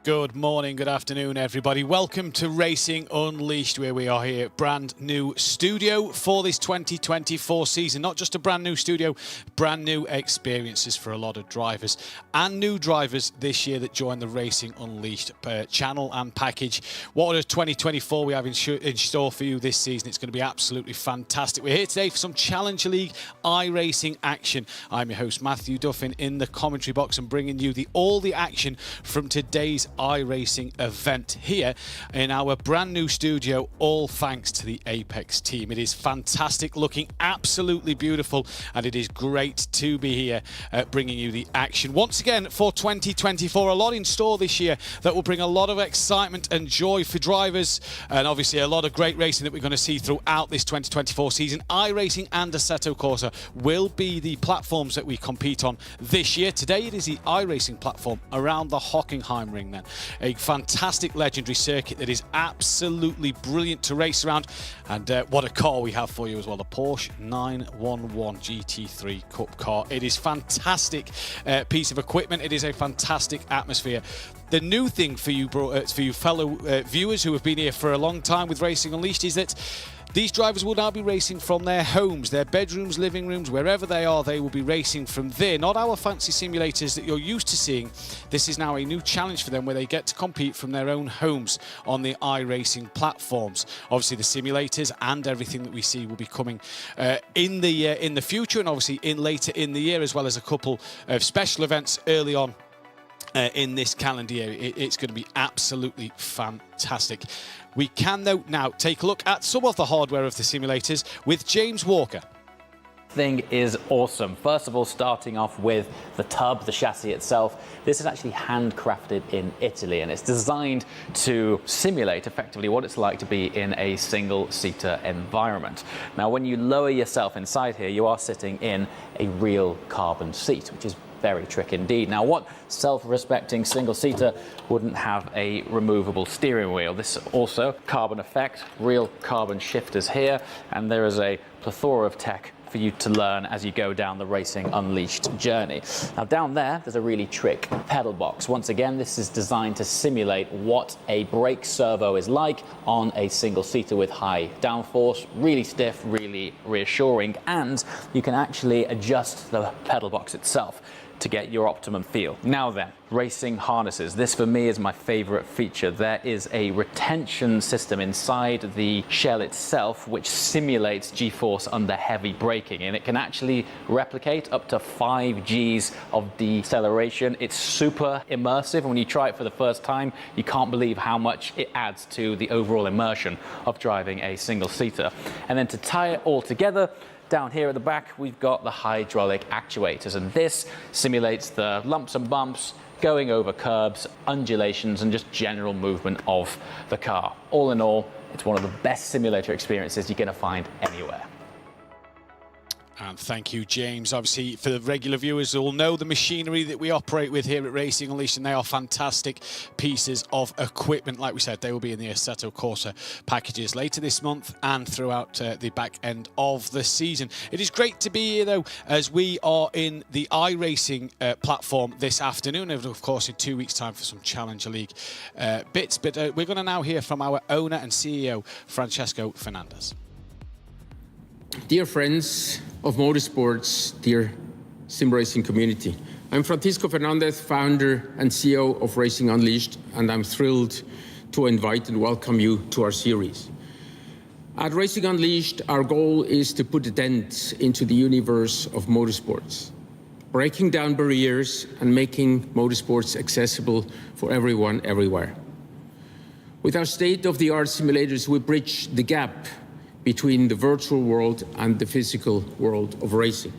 Good morning, good afternoon, everybody. Welcome to Racing Unleashed, where we are here, brand new studio for this 2024 season. Not just a brand new studio, brand new experiences for a lot of drivers and new drivers this year that join the Racing Unleashed channel and package. What a 2024 we have in store for you this season. It's going to be absolutely fantastic. We're here today for some Challenger League iRacing action. I'm your host, Matthew Duffin, in the commentary box and bringing you all the action from today's iRacing event here in our brand new studio, all thanks to the Apex team. It is fantastic, looking absolutely beautiful, and it is great to be here bringing you the action once again for 2024. A lot in store this year that will bring a lot of excitement and joy for drivers, and obviously a lot of great racing that we're going to see throughout this 2024 season. iRacing and Assetto Corsa will be the platforms that we compete on this year. Today it is the iRacing platform around the Hockenheim ring then. A fantastic legendary circuit that is absolutely brilliant to race around, and what a car we have for you as well, the Porsche 911 GT3 Cup car. It is fantastic piece of equipment. It is a fantastic atmosphere. The new thing for you fellow viewers who have been here for a long time with Racing Unleashed is that these drivers will now be racing from their homes, their bedrooms, living rooms, wherever they are, they will be racing from there. Not our fancy simulators that you're used to seeing. This is now a new challenge for them where they get to compete from their own homes on the iRacing platforms. Obviously, the simulators and everything that we see will be coming in the future, and obviously later in the year, as well as a couple of special events early on in this calendar year. It's going to be absolutely fantastic. We can, though, now take a look at some of the hardware of the simulators with James Walker. Thing is awesome. First of all, starting off with the tub, the chassis itself. This is actually handcrafted in Italy, and it's designed to simulate effectively what it's like to be in a single-seater environment. Now, when you lower yourself inside here, you are sitting in a real carbon seat, which is very tricky indeed. Now, what self-respecting single-seater wouldn't have a removable steering wheel? This also carbon effect, real carbon shifters here, and there is a plethora of tech for you to learn as you go down the Racing Unleashed journey. Now, down there's a really trick pedal box. Once again, this is designed to simulate what a brake servo is like on a single-seater with high downforce, really stiff, really reassuring, and you can actually adjust the pedal box itself to get your optimum feel. Now then, racing harnesses. This for me is my favorite feature. There is a retention system inside the shell itself which simulates G-force under heavy braking, and it can actually replicate up to 5 Gs of deceleration. It's super immersive. When you try it for the first time, you can't believe how much it adds to the overall immersion of driving a single-seater. And then to tie it all together, down here at the back, we've got the hydraulic actuators, and this simulates the lumps and bumps, going over curbs, undulations, and just general movement of the car. All in all, it's one of the best simulator experiences you're going to find anywhere. And thank you, James. Obviously, for the regular viewers who will know the machinery that we operate with here at Racing Unleashed, and they are fantastic pieces of equipment. Like we said, they will be in the Assetto Corsa packages later this month and throughout the back end of the season. It is great to be here, though, as we are in the iRacing platform this afternoon, and of course in 2 weeks' time for some Challenger League bits. But we're going to now hear from our owner and CEO, Francesco Fernandez. Dear friends of motorsports, dear sim racing community, I'm Francisco Fernandez, founder and CEO of Racing Unleashed, and I'm thrilled to invite and welcome you to our series. At Racing Unleashed, our goal is to put a dent into the universe of motorsports, breaking down barriers and making motorsports accessible for everyone, everywhere. With our state-of-the-art simulators, we bridge the gap between the virtual world and the physical world of racing.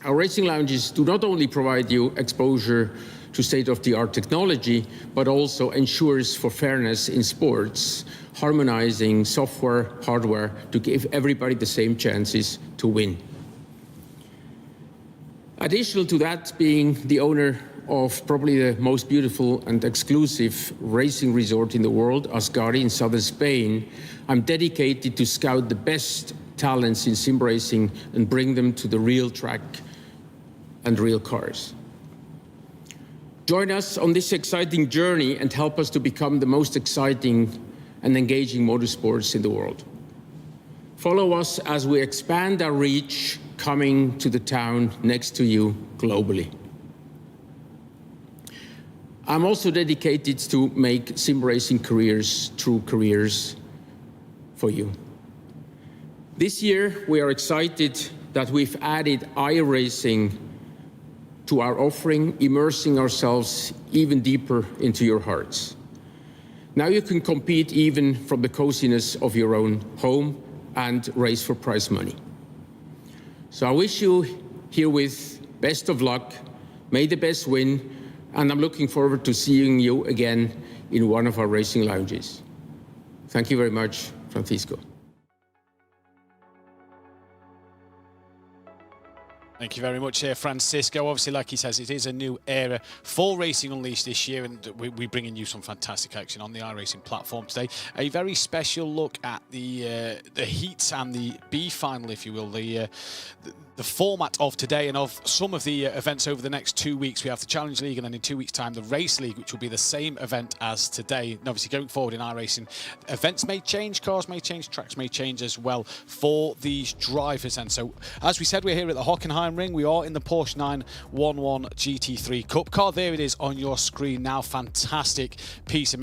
Our racing lounges do not only provide you exposure to state-of-the-art technology, but also ensures for fairness in sports, harmonizing software, hardware to give everybody the same chances to win. Additional to that, being the owner of probably the most beautiful and exclusive racing resort in the world, Ascari in southern Spain, I'm dedicated to scout the best talents in sim racing and bring them to the real track and real cars. Join us on this exciting journey and help us to become the most exciting and engaging motorsports in the world. Follow us as we expand our reach, coming to the town next to you globally. I'm also dedicated to make sim racing careers true careers for you. This year, we are excited that we've added iRacing to our offering, immersing ourselves even deeper into your hearts. Now you can compete even from the coziness of your own home and race for prize money. So I wish you herewith best of luck, may the best win, and I'm looking forward to seeing you again in one of our racing lounges. Thank you very much, Francisco. Thank you very much, Francisco. Obviously, like he says, it is a new era for Racing Unleashed this year, and we're bringing you some fantastic action on the iRacing platform today. A very special look at the heats and the B-final, if you will, the format of today and of some of the events over the next 2 weeks. We have the Challenge League, and then in 2 weeks' time, the Race League, which will be the same event as today. And obviously, going forward in iRacing, events may change, cars may change, tracks may change as well for these drivers. And so, as we said, we're here at the Hockenheim ring. We are in the Porsche 911 GT3 Cup car. There it is on your screen now. Fantastic piece of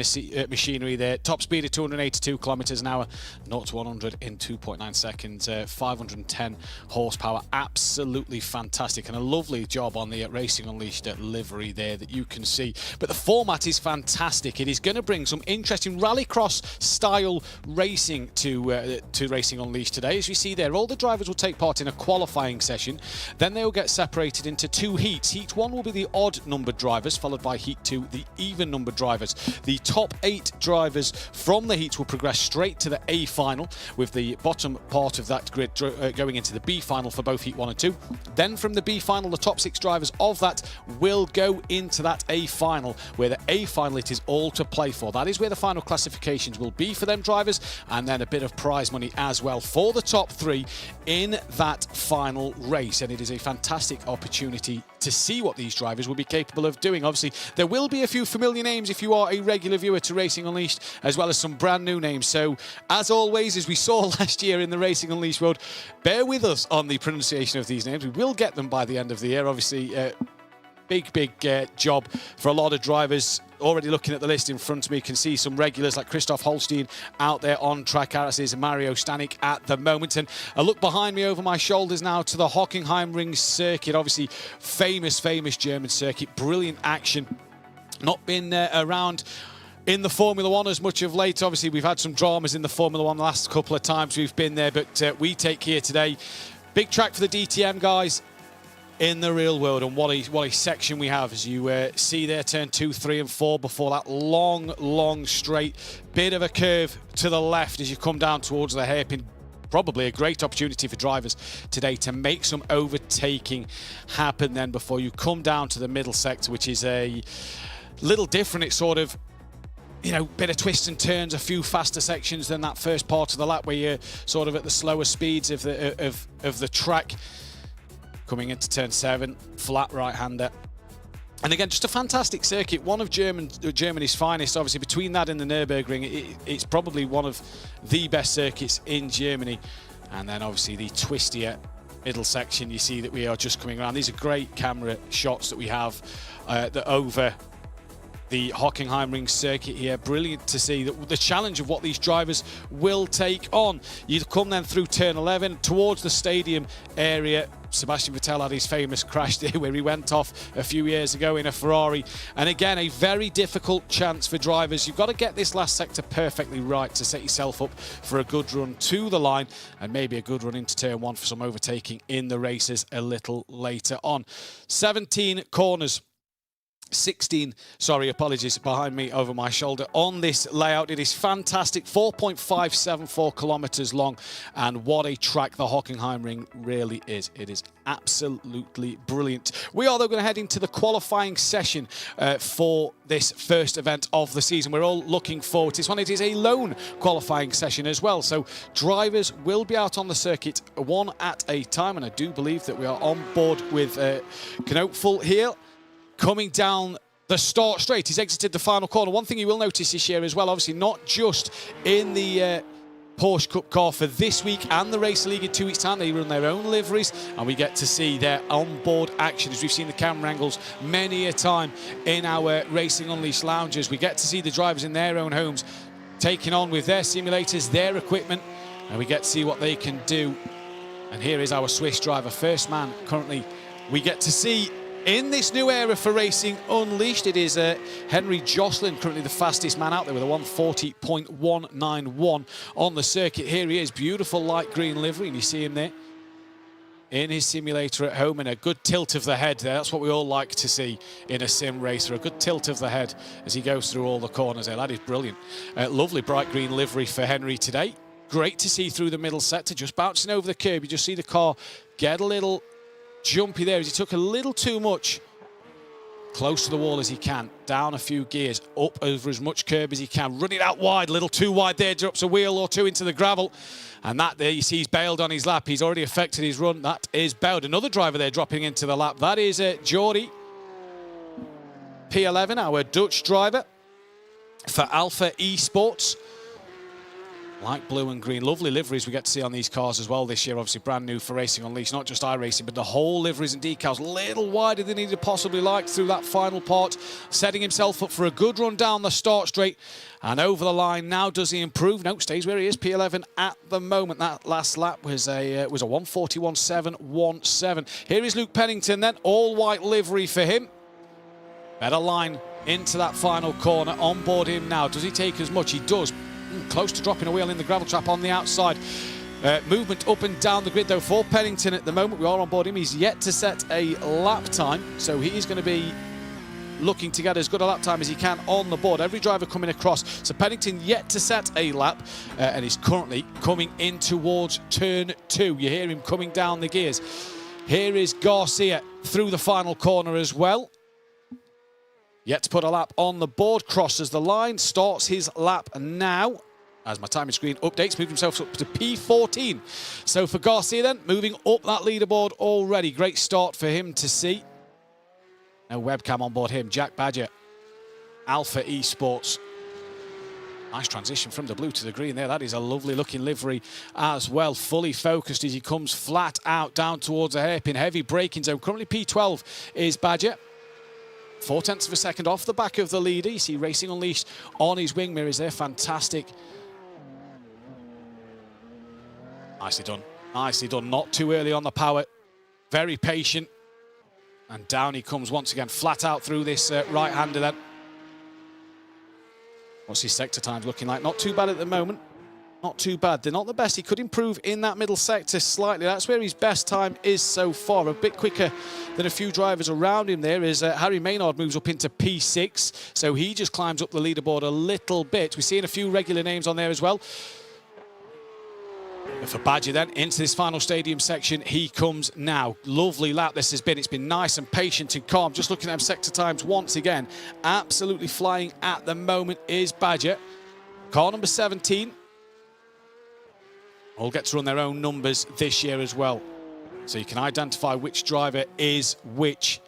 machinery there. Top speed of 282 kilometers an hour, 0 to 100 in 2.9 seconds, 510 horsepower. Absolutely fantastic, and a lovely job on the Racing Unleashed livery there that you can see. But the format is fantastic. It is going to bring some interesting rallycross style racing to Racing Unleashed today. As you see there, all the drivers will take part in a qualifying session. Then they will get separated into 2 heats. Heat 1 will be the odd numbered drivers, followed by Heat 2, the even numbered drivers. The top 8 drivers from the heats will progress straight to the A final, with the bottom part of that grid going into the B final for both Heat 1 and 2. Then from the B final, the top 6 drivers of that will go into that A final, where the A final it is all to play for. That is where the final classifications will be for them drivers, and then a bit of prize money as well for the top 3 in that final race. And it is a fantastic opportunity to see what these drivers will be capable of doing. Obviously, there will be a few familiar names if you are a regular viewer to Racing Unleashed, as well as some brand new names. So, as always, as we saw last year in the Racing Unleashed world, bear with us on the pronunciation of these names. We will get them by the end of the year. Obviously, big job for a lot of drivers. Already looking at the list in front of me, you can see some regulars like Christoph Holstein out there on track, as is Mario Stanek at the moment. And a look behind me over my shoulders now to the Hockenheim ring circuit. Obviously, famous German circuit. Brilliant action. Not been around in the Formula One as much of late. Obviously, we've had some dramas in the Formula One the last couple of times we've been there, but we take here today. Big track for the DTM guys in the real world, and what a section we have, as you see there, turn 2, 3 and 4 before that long straight. Bit of a curve to the left as you come down towards the hairpin. Probably a great opportunity for drivers today to make some overtaking happen then before you come down to the middle sector, which is a little different. It's sort of, you know, bit of twists and turns, a few faster sections than that first part of the lap where you're sort of at the slower speeds of the track. Coming into turn 7, flat right-hander. And again, just a fantastic circuit, one of Germany's finest. Obviously, between that and the Nürburgring, it's probably one of the best circuits in Germany. And then obviously the twistier middle section, you see that we are just coming around. These are great camera shots that we have over the Hockenheim ring circuit here. Brilliant to see the challenge of what these drivers will take on. You come then through turn 11 towards the stadium area. Sebastian Vettel had his famous crash there where he went off a few years ago in a Ferrari. And again, a very difficult chance for drivers. You've got to get this last sector perfectly right to set yourself up for a good run to the line, and maybe a good run into turn 1 for some overtaking in the races a little later on. 17 corners. 16, sorry, apologies, behind me over my shoulder on this layout. It is fantastic, 4.574 kilometers long, and what a track the Hockenheim ring really is. It is absolutely brilliant. We are though going to head into the qualifying session for this first event of the season. We're all looking forward to this one. It is a lone qualifying session as well, so drivers will be out on the circuit one at a time, and I do believe that we are on board with Knopfel here. Coming down the start straight. He's exited the final corner. One thing you will notice this year as well, obviously not just in the Porsche Cup car for this week and the Racer League in 2 weeks' time. They run their own liveries, and we get to see their onboard action, as we've seen the camera angles many a time in our Racing Unleashed lounges. We get to see the drivers in their own homes taking on with their simulators, their equipment, and we get to see what they can do. And here is our Swiss driver, first man currently we get to see in this new era for Racing Unleashed. It is Henry Jocelyn, currently the fastest man out there with a 140.191 on the circuit. Here he is, beautiful light green livery, and you see him there in his simulator at home, and a good tilt of the head there. That's what we all like to see in a sim racer, a good tilt of the head as he goes through all the corners there. That is brilliant. Lovely bright green livery for Henry today. Great to see through the middle sector, just bouncing over the curb. You just see the car get a little jumpy there as he took a little too much close to the wall as he can, down a few gears, up over as much curb as he can, run it out wide, a little too wide there, drops a wheel or two into the gravel, and that there you see he's bailed on his lap. He's already affected his run. That is bailed. Another driver there dropping into the lap. That is Jordi P11, our Dutch driver for Alpha Esports. Light blue and green, lovely liveries we get to see on these cars as well this year. Obviously brand new for Racing Unleashed, not just iRacing, but the whole liveries and decals a little wider than he'd possibly liked through that final part, setting himself up for a good run down the start straight and over the line. Now does he improve? No, stays where he is, P11 at the moment. That last lap was a 141.717. Here is Luke Pennington then, all white livery for him. Better line into that final corner, on board him now. Does he take as much? He does. Close to dropping a wheel in the gravel trap on the outside. Movement up and down the grid though for Pennington at the moment. We are on board him. He's yet to set a lap time, so he is going to be looking to get as good a lap time as he can on the board. Every driver coming across. So Pennington yet to set a lap and is currently coming in towards turn 2. You hear him coming down the gears. Here is Garcia through the final corner as well. Yet to put a lap on the board, crosses the line, starts his lap now. As my timing screen updates, moved himself up to P14. So for Garcia then, moving up that leaderboard already. Great start for him to see. No webcam on board him. Jack Badger, Alpha Esports. Nice transition from the blue to the green there. That is a lovely looking livery as well. Fully focused as he comes flat out down towards a hairpin. Heavy braking zone. Currently P12 is Badger. 0.4 of a second off the back of the leader. You see Racing Unleashed on his wing mirrors there. Fantastic. Nicely done. Nicely done. Not too early on the power. Very patient. And down he comes once again, flat out through this right-hander then. What's his sector times looking like? Not too bad at the moment. Not too bad. They're not the best. He could improve in that middle sector slightly. That's where his best time is so far. A bit quicker than a few drivers around him there is Harry Maynard moves up into P6. So he just climbs up the leaderboard a little bit. We're seeing a few regular names on there as well. But for Badger then, into this final stadium section, he comes now. Lovely lap this has been. It's been nice and patient and calm. Just looking at them sector times once again. Absolutely flying at the moment is Badger. Car number 17. All get to run their own numbers this year as well. So you can identify which driver is which.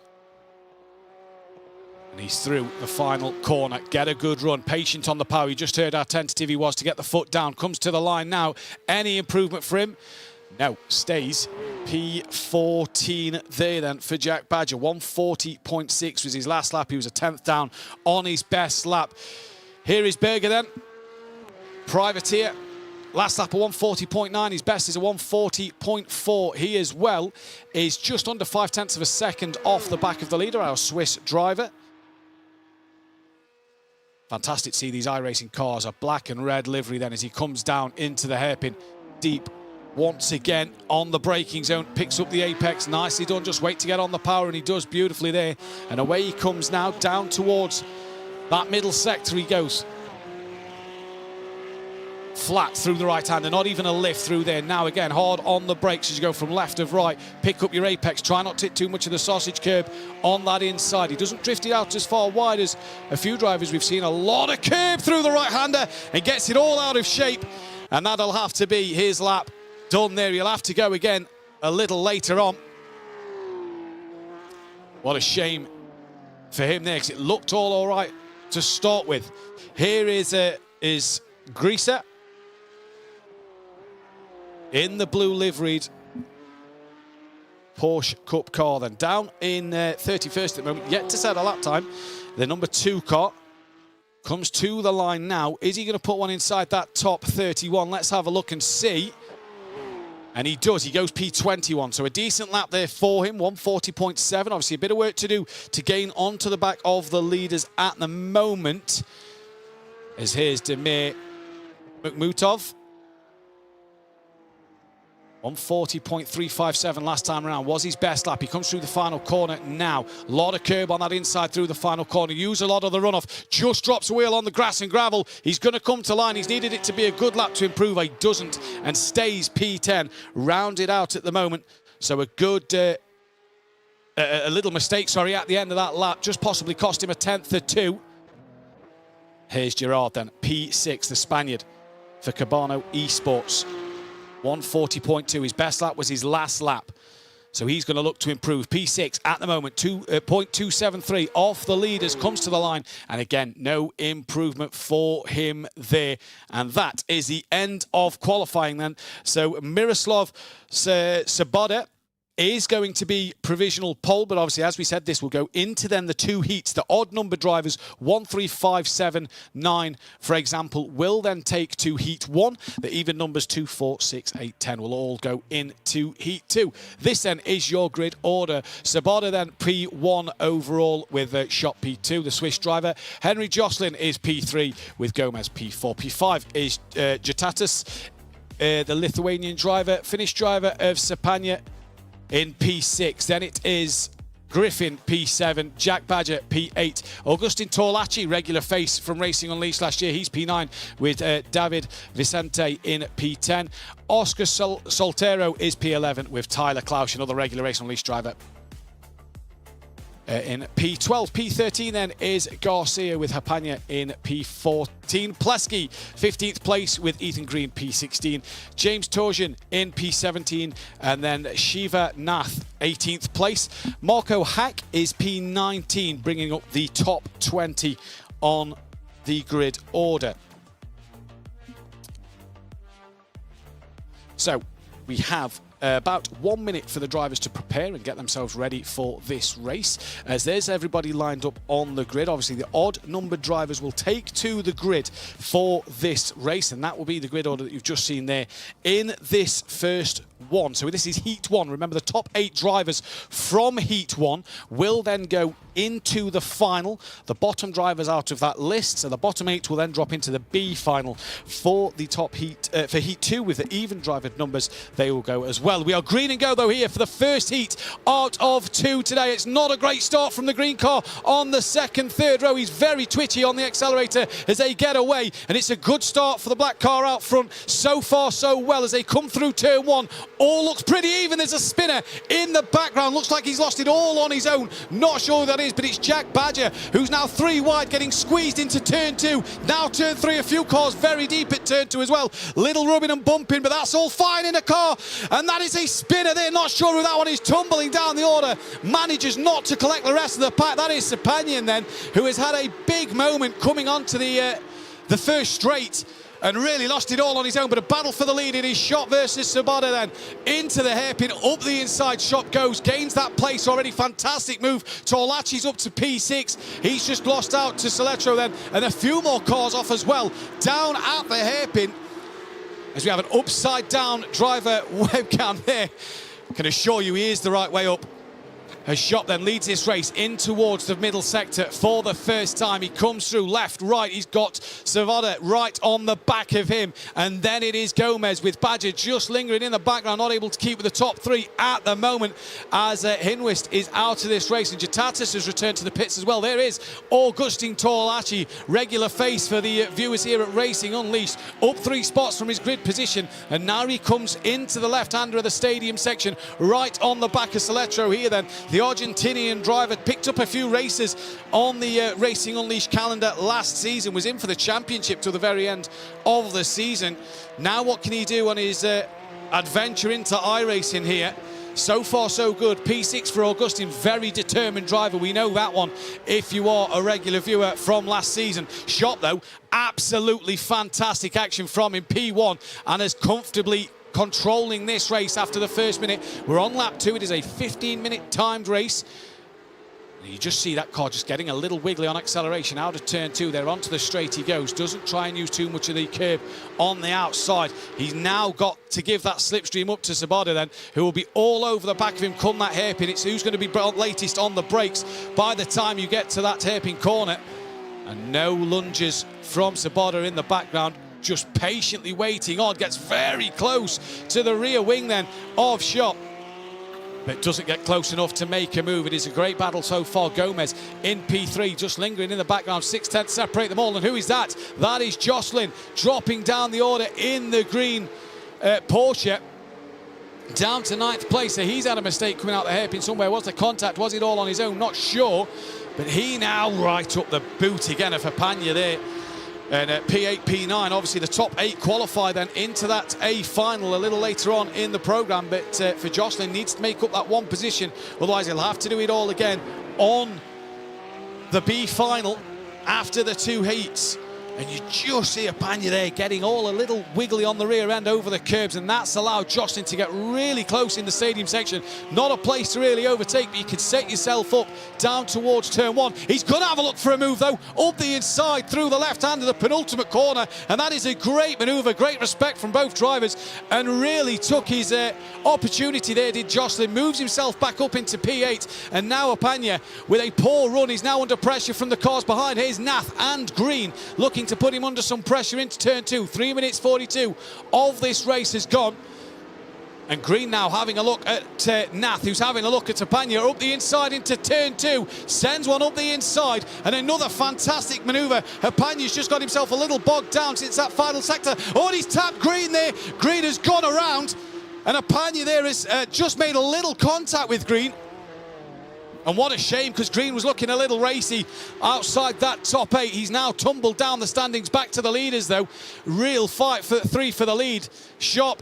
And he's through the final corner. Get a good run. Patient on the power. You just heard how tentative he was to get the foot down. Comes to the line now. Any improvement for him? No. Stays P14 there then for Jack Badger. 140.6 was his last lap. He was a 10th down on his best lap. Here is Berger then. Privateer. Last lap a 140.9, his best is a 140.4. He as well is just under 0.5 of a second off the back of the leader, our Swiss driver. Fantastic to see these iRacing cars, a black and red livery then as he comes down into the hairpin. Deep once again on the braking zone, picks up the apex, nicely done, just wait to get on the power and he does beautifully there. And away he comes now down towards that middle sector he goes. Flat through the right hander, not even a lift through there. Now again, hard on the brakes as you go from left of right. Pick up your apex, try not to hit too much of the sausage curb on that inside. He doesn't drift it out as far wide as a few drivers we've seen. A lot of curb through the right hander and gets it all out of shape. And that'll have to be his lap done there. He'll have to go again a little later on. What a shame for him there, because it looked all right to start with. Here is Greaser in the blue liveried Porsche Cup car, then down in 31st at the moment, yet to set a lap time. The number 2 car comes to the line now. Is he going to put one inside that top 31? Let's have a look and see. And he does. He goes P21. So a decent lap there for him, 140.7. Obviously a bit of work to do to gain onto the back of the leaders at the moment. As here's Damir Makhmutov. 140.357 last time around was his best lap. He comes through the final corner now. A lot of curb on that inside through the final corner. Use a lot of the runoff. Just drops a wheel on the grass and gravel. He's going to come to line. He's needed it to be a good lap to improve. He doesn't and stays P10. Rounded out at the moment. So a good... a little mistake, sorry, at the end of that lap. Just possibly cost him a 10th or 2. Here's Gerard then. P6, the Spaniard for Cabano Esports. 140.2. His best lap was his last lap. So he's going to look to improve. P6 at the moment, 2.273 off the leaders, comes to the line. And again, no improvement for him there. And that is the end of qualifying then. So Miroslav Saboda is going to be provisional pole, but obviously, as we said, this will go into then the 2 heats. The odd number drivers, 1, 3, 5, 7, 9, for example, will then take to heat 1. The even numbers 2, 4, 6, 8, 10 will all go into heat 2. This then is your grid order. Saboda then P1 overall with Shot P2, the Swiss driver. Henry Jocelyn is P3 with Gomez P4. P5 is Jatatas, the Lithuanian driver, Finnish driver of Sepanya, in P6. Then it is Griffin, P7, Jack Badger, P8. Augustin Torlacci, regular face from Racing Unleashed last year. He's P9 with David Vicente in P10. Oscar Soltero is P11 with Tyler Klausch, another regular Racing Unleashed driver, in P12. P13 then is Garcia with Hapanya in P14. Plesky, 15th place with Ethan Green, P16. James Torsion in P17. And then Shiva Nath, 18th place. Marco Hack is P19, bringing up the top 20 on the grid order. So we have about 1 minute for the drivers to prepare and get themselves ready for this race, as there's everybody lined up on the grid. Obviously, the odd numbered drivers will take to the grid for this race, and that will be the grid order that you've just seen there in this first one. So this is Heat 1. Remember, the top 8 drivers from Heat 1 will then go into the final. The bottom drivers out of that list, so the bottom 8 will then drop into the B final for the top heat. For Heat 2, with the even driver numbers, they will go as well. We are green and go, though, here for the first heat out of 2 today. It's not a great start from the green car on the second, third row. He's very twitchy on the accelerator as they get away, and it's a good start for the black car out front. So far, so well as they come through turn 1. All looks pretty even. There's a spinner in the background. Looks like he's lost it all on his own. Not sure who that is, but it's Jack Badger, who's now 3 wide, getting squeezed into turn 2. Now turn 3, a few cars very deep at turn 2 as well. Little rubbing and bumping, but that's all fine in a car. And that is a spinner there. Not sure who that one is, tumbling down the order. Manages not to collect the rest of the pack. That is Sepanian then, who has had a big moment coming onto the first straight and really lost it all on his own, but a battle for the lead in his Shot versus Saboda then. Into the hairpin, up the inside, Shot goes, gains that place already. Fantastic move. Torlacci's up to P6. He's just lost out to Soletro then, and a few more cars off as well. Down at the hairpin, as we have an upside down driver webcam there. I can assure you he is the right way up. As Shot then leads this race in towards the middle sector for the first time. He comes through left, right. He's got Saboda right on the back of him. And then it is Gomez with Badger just lingering in the background, not able to keep with the top 3 at the moment, as Hinwist is out of this race. And Jatatas has returned to the pits as well. There is Augustin Torlacci, regular face for the viewers here at Racing Unleashed, up 3 spots from his grid position. And now he comes into the left-hander of the stadium section, right on the back of Soletro here then. The Argentinian driver picked up a few races on the Racing Unleashed calendar last season, was in for the championship till the very end of the season. Now what can he do on his adventure into iRacing here? So far, so good. P6 for Augustin, very determined driver. We know that one if you are a regular viewer from last season. Shop, though, absolutely fantastic action from him. P1 and is comfortably controlling this race after the first minute. We're on lap 2. It is a 15-minute timed race. You just see that car just getting a little wiggly on acceleration out of turn 2 there. Onto the straight he goes. Doesn't try and use too much of the curb on the outside. He's now got to give that slipstream up to Sabada then, who will be all over the back of him come that hairpin. It's who's going to be latest on the brakes by the time you get to that hairpin corner. And no lunges from Sabada in the background, just patiently waiting on. Gets very close to the rear wing then of Shop, but doesn't get close enough to make a move. It is a great battle so far. Gomez in P3, just lingering in the background. 6/10 separate them all. And who is that? That is Jocelyn, dropping down the order in the green Porsche. Down to 9th place. So he's had a mistake coming out the hairpin somewhere. Was the contact? Was it all on his own? Not sure. But he now right up the boot again of Hapanya there. And P8, P9, obviously the top 8 qualify then into that A final a little later on in the programme. But for Jocelyn, needs to make up that one position. Otherwise, he'll have to do it all again on the B final after the 2 heats. And you just see Hapanya there getting all a little wiggly on the rear end over the curbs, and that's allowed Jocelyn to get really close in the stadium section. Not a place to really overtake, but you can set yourself up down towards turn 1. He's going to have a look for a move, though, up the inside through the left hand of the penultimate corner, and that is a great manoeuvre. Great respect from both drivers, and really took his opportunity there, did Jocelyn. Moves himself back up into P8, and now Hapanya, with a poor run, he's now under pressure from the cars behind. Here's Nath and Green looking to put him under some pressure into turn 2. 3 minutes 42 of this race has gone. And Green now having a look at Nath, who's having a look at Hapanya up the inside into turn 2. Sends one up the inside, and another fantastic manoeuvre. Hapanya's just got himself a little bogged down since that final sector. Oh, and he's tapped Green there. Green has gone around, and Hapanya there has just made a little contact with Green. And what a shame, because Green was looking a little racy outside that top 8. He's now tumbled down the standings back to the leaders, though. Real fight for 3 for the lead. Shop,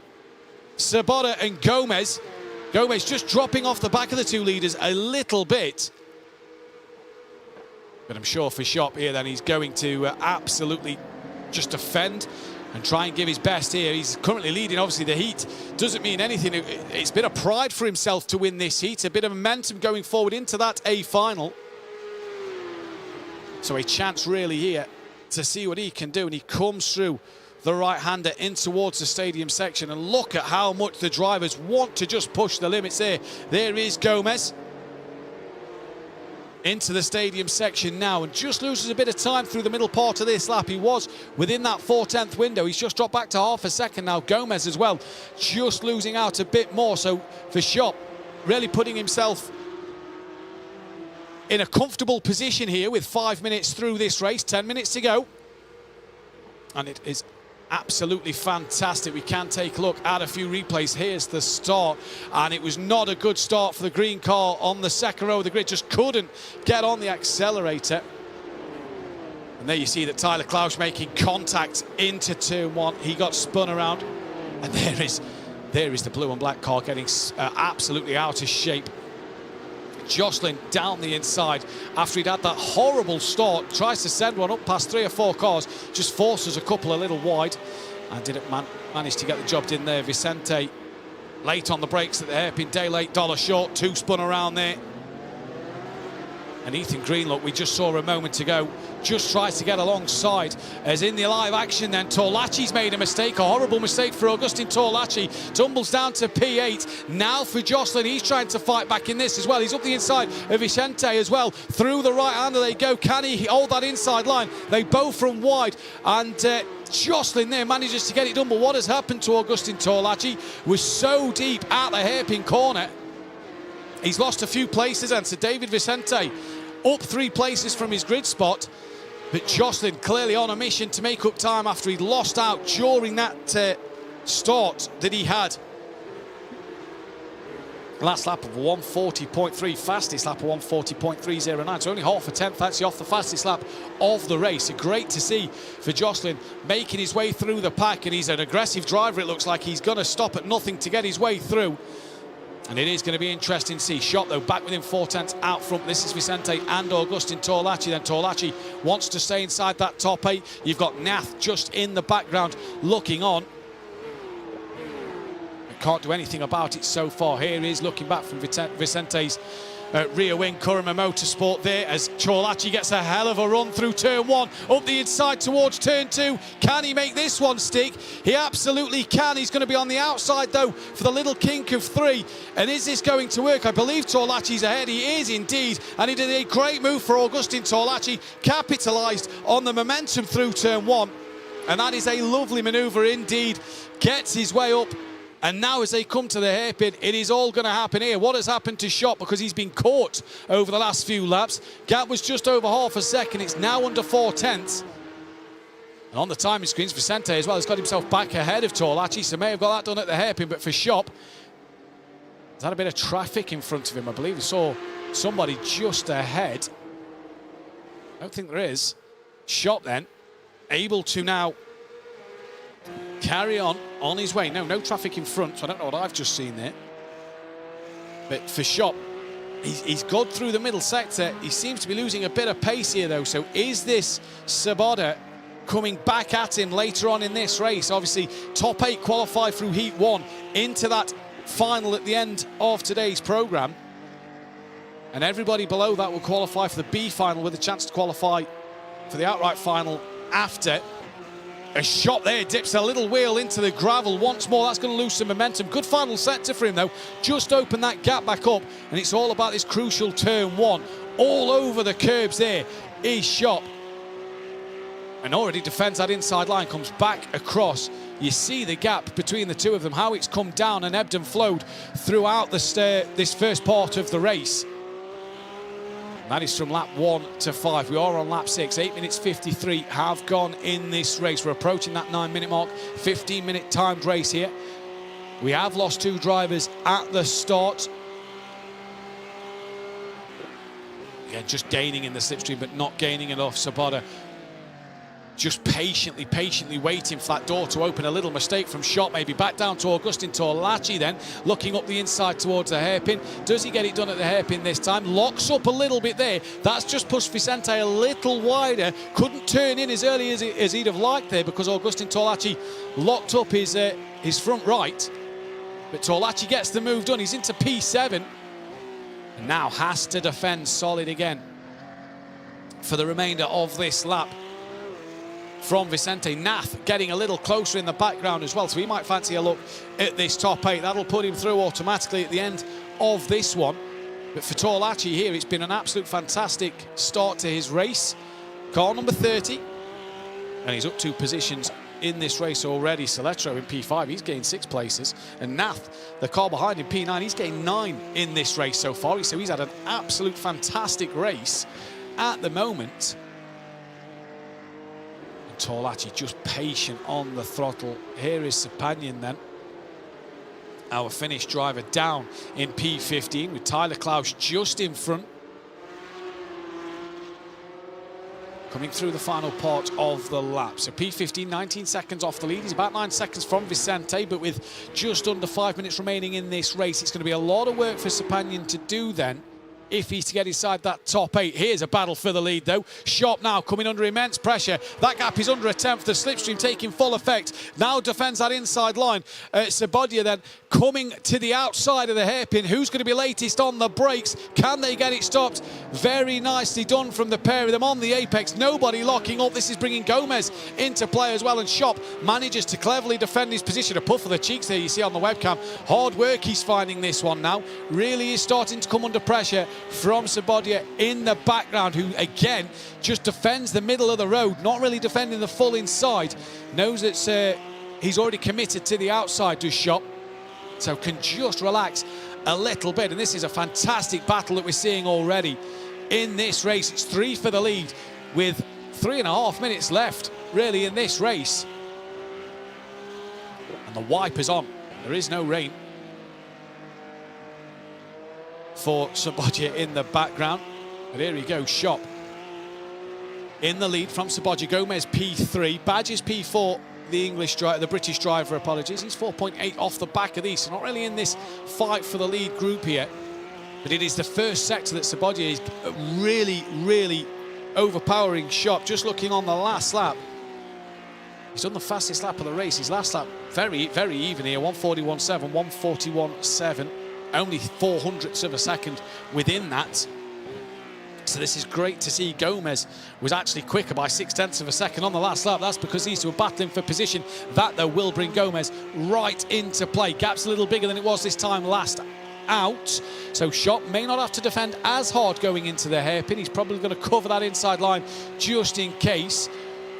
Sabota and Gomez. Gomez just dropping off the back of the 2 leaders a little bit. But I'm sure for Shop here then, he's going to absolutely just defend and try and give his best here. He's currently leading, obviously, the heat. Doesn't mean anything. It's been a pride for himself to win this heat. A bit of momentum going forward into that A final. So a chance really here to see what he can do. And he comes through the right-hander in towards the stadium section. And look at how much the drivers want to just push the limits here. There is Gomez into the stadium section now, and just loses a bit of time through the middle part of this lap. He was within that 4/10 window. He's just dropped back to half a second now. Gomez as well, just losing out a bit more. So for Shop, really putting himself in a comfortable position here with 5 minutes through this race, 10 minutes to go. And it is absolutely fantastic. We can take a look at a few replays. Here's the start, and it was not a good start for the green car on the second row of the grid. Just couldn't get on the accelerator. And there you see that Tyler Klausch making contact into turn 1. He got spun around, and there is the blue and black car getting absolutely out of shape. Jocelyn down the inside after he'd had that horrible start, tries to send one up past 3 or 4 cars, just forces a couple a little wide, and didn't manage to get the job done there. Vicente late on the brakes at the hairpin, day late, dollar short, 2 spun around there. And Ethan Green, look, we just saw a moment ago, just tries to get alongside. As in the live action then, Torlachi's made a mistake, a horrible mistake for Augustin Torlachi. Tumbles down to P8. Now for Jocelyn, he's trying to fight back in this as well. He's up the inside of Vicente as well. Through the right-hander they go. Can he hold that inside line? They both from wide. And Jocelyn there manages to get it done. But what has happened to Augustin Torlachi was so deep at the hairpin corner. He's lost a few places, and so David Vicente up 3 places from his grid spot. But Jocelyn clearly on a mission to make up time after he'd lost out during that start that he had. Last lap of 140.3, fastest lap of 140.309. So only half a tenth actually off the fastest lap of the race. Great to see for Jocelyn making his way through the pack, and he's an aggressive driver. It looks like he's going to stop at nothing to get his way through. And it is going to be interesting to see. Shop, though, back within 4/10 out front. This is Vicente and Augustin Torlaci. Then Torlaci wants to stay inside that top 8. You've got Nath just in the background looking on. Can't do anything about it so far. Here he is looking back from Vicente's rear wing. Kurama Motorsport there as Torlaci gets a hell of a run through turn 1, up the inside towards turn 2. Can he make this one stick? He absolutely can. He's going to be on the outside though for the little kink of 3. And is this going to work? I believe Torlaci's ahead. He is indeed. And he did a great move for Augustin Torlaci. Capitalised on the momentum through turn 1. And that is a lovely manoeuvre indeed. Gets his way up. And now as they come to the hairpin, it is all going to happen here. What has happened to Shop? Because he's been caught over the last few laps. Gap was just over half a second. It's now under 4/10. And on the timing screens, Vicente as well has got himself back ahead of Torlaci, so may have got that done at the hairpin. But for Shop, he's had a bit of traffic in front of him. I believe he saw somebody just ahead. I don't think there is. Shop then, able to now carry on his way. No traffic in front, so I don't know what I've just seen there. But for Shop, he's gone through the middle sector. He seems to be losing a bit of pace here, though. So is this Sabota coming back at him later on in this race? Obviously, top 8 qualify through Heat 1 into that final at the end of today's programme. And everybody below that will qualify for the B-final with a chance to qualify for the outright final after. A Shot there, dips a little wheel into the gravel once more. That's going to lose some momentum. Good final sector for him, though. Just open that gap back up, and it's all about this crucial turn 1. All over the curbs there is Shop. And already defends that inside line, comes back across. You see the gap between the two of them, how it's come down and ebbed and flowed throughout this first part of the race. That is from lap 1 to 5. We are on lap 6. 8 minutes 53 have gone in this race. We're approaching that 9-minute mark. 15-minute timed race here. We have lost 2 drivers at the start. Again, just gaining in the slipstream, but not gaining enough. Sabota just patiently waiting for that door to open. A little mistake from Shot, maybe back down to Augustin Torlaci then, looking up the inside towards the hairpin. Does he get it done at the hairpin this time? Locks up a little bit there. That's just pushed Vicente a little wider. Couldn't turn in as early as he'd have liked there because Augustin Torlaci locked up his front right. But Torlaci gets the move done. He's into P7. And now has to defend solid again for the remainder of this lap. From Vicente. Nath getting a little closer in the background as well, so he might fancy a look at this top 8. That'll put him through automatically at the end of this one. But for Torlaci here, it's been an absolute fantastic start to his race. Car number 30, and he's up 2 positions in this race already. Soletro in P5, he's gained 6 places, and Nath, the car behind him, P9, he's gained 9 in this race so far. So he's had an absolute fantastic race at the moment. Torlaci just patient on the throttle. Here is Sepanian then, our Finnish driver, down in P15 with Tyler Klaus just in front. Coming through the final part of the lap. So P15, 19 seconds off the lead. He's about 9 seconds from Vicente, but with just under 5 minutes remaining in this race, it's going to be a lot of work for Sepanian to do then, if he's to get inside that top 8. Here's a battle for the lead, though. Shop now coming under immense pressure. That gap is under a 10th. The slipstream taking full effect. Now defends that inside line. Sabodia then coming to the outside of the hairpin. Who's going to be latest on the brakes? Can they get it stopped? Very nicely done from the pair of them on the apex. Nobody locking up. This is bringing Gomez into play as well, and Shop manages to cleverly defend his position. A puff of the cheeks there you see on the webcam. Hard work he's finding this one now. Really is starting to come under pressure from Sabodia in the background, who again just defends the middle of the road, not really defending the full inside. Knows that he's already committed to the outside to Shop, so can just relax a little bit. And this is a fantastic battle that we're seeing already in this race. It's 3 for the lead with 3.5 minutes left really in this race, and the wipers on. There is no rain for Sabodia in the background. But here he goes, Shop in the lead from Sabodia. Gomez P3, Badges P4, the British driver, apologies. He's 4.8 off the back of these, so not really in this fight for the lead group here. But it is the first sector that Sabodje is really, really overpowering Shop. Just looking on the last lap, he's done the fastest lap of the race. His last lap, very, very even here, 141.7, 141.7. Only 400ths of a second within that. So this is great to see. Gomez was actually quicker by 0.6 of a second on the last lap. That's because these two are battling for position. That, though, will bring Gomez right into play. Gap's a little bigger than it was this time last out. So Shop may not have to defend as hard going into the hairpin. He's probably going to cover that inside line just in case.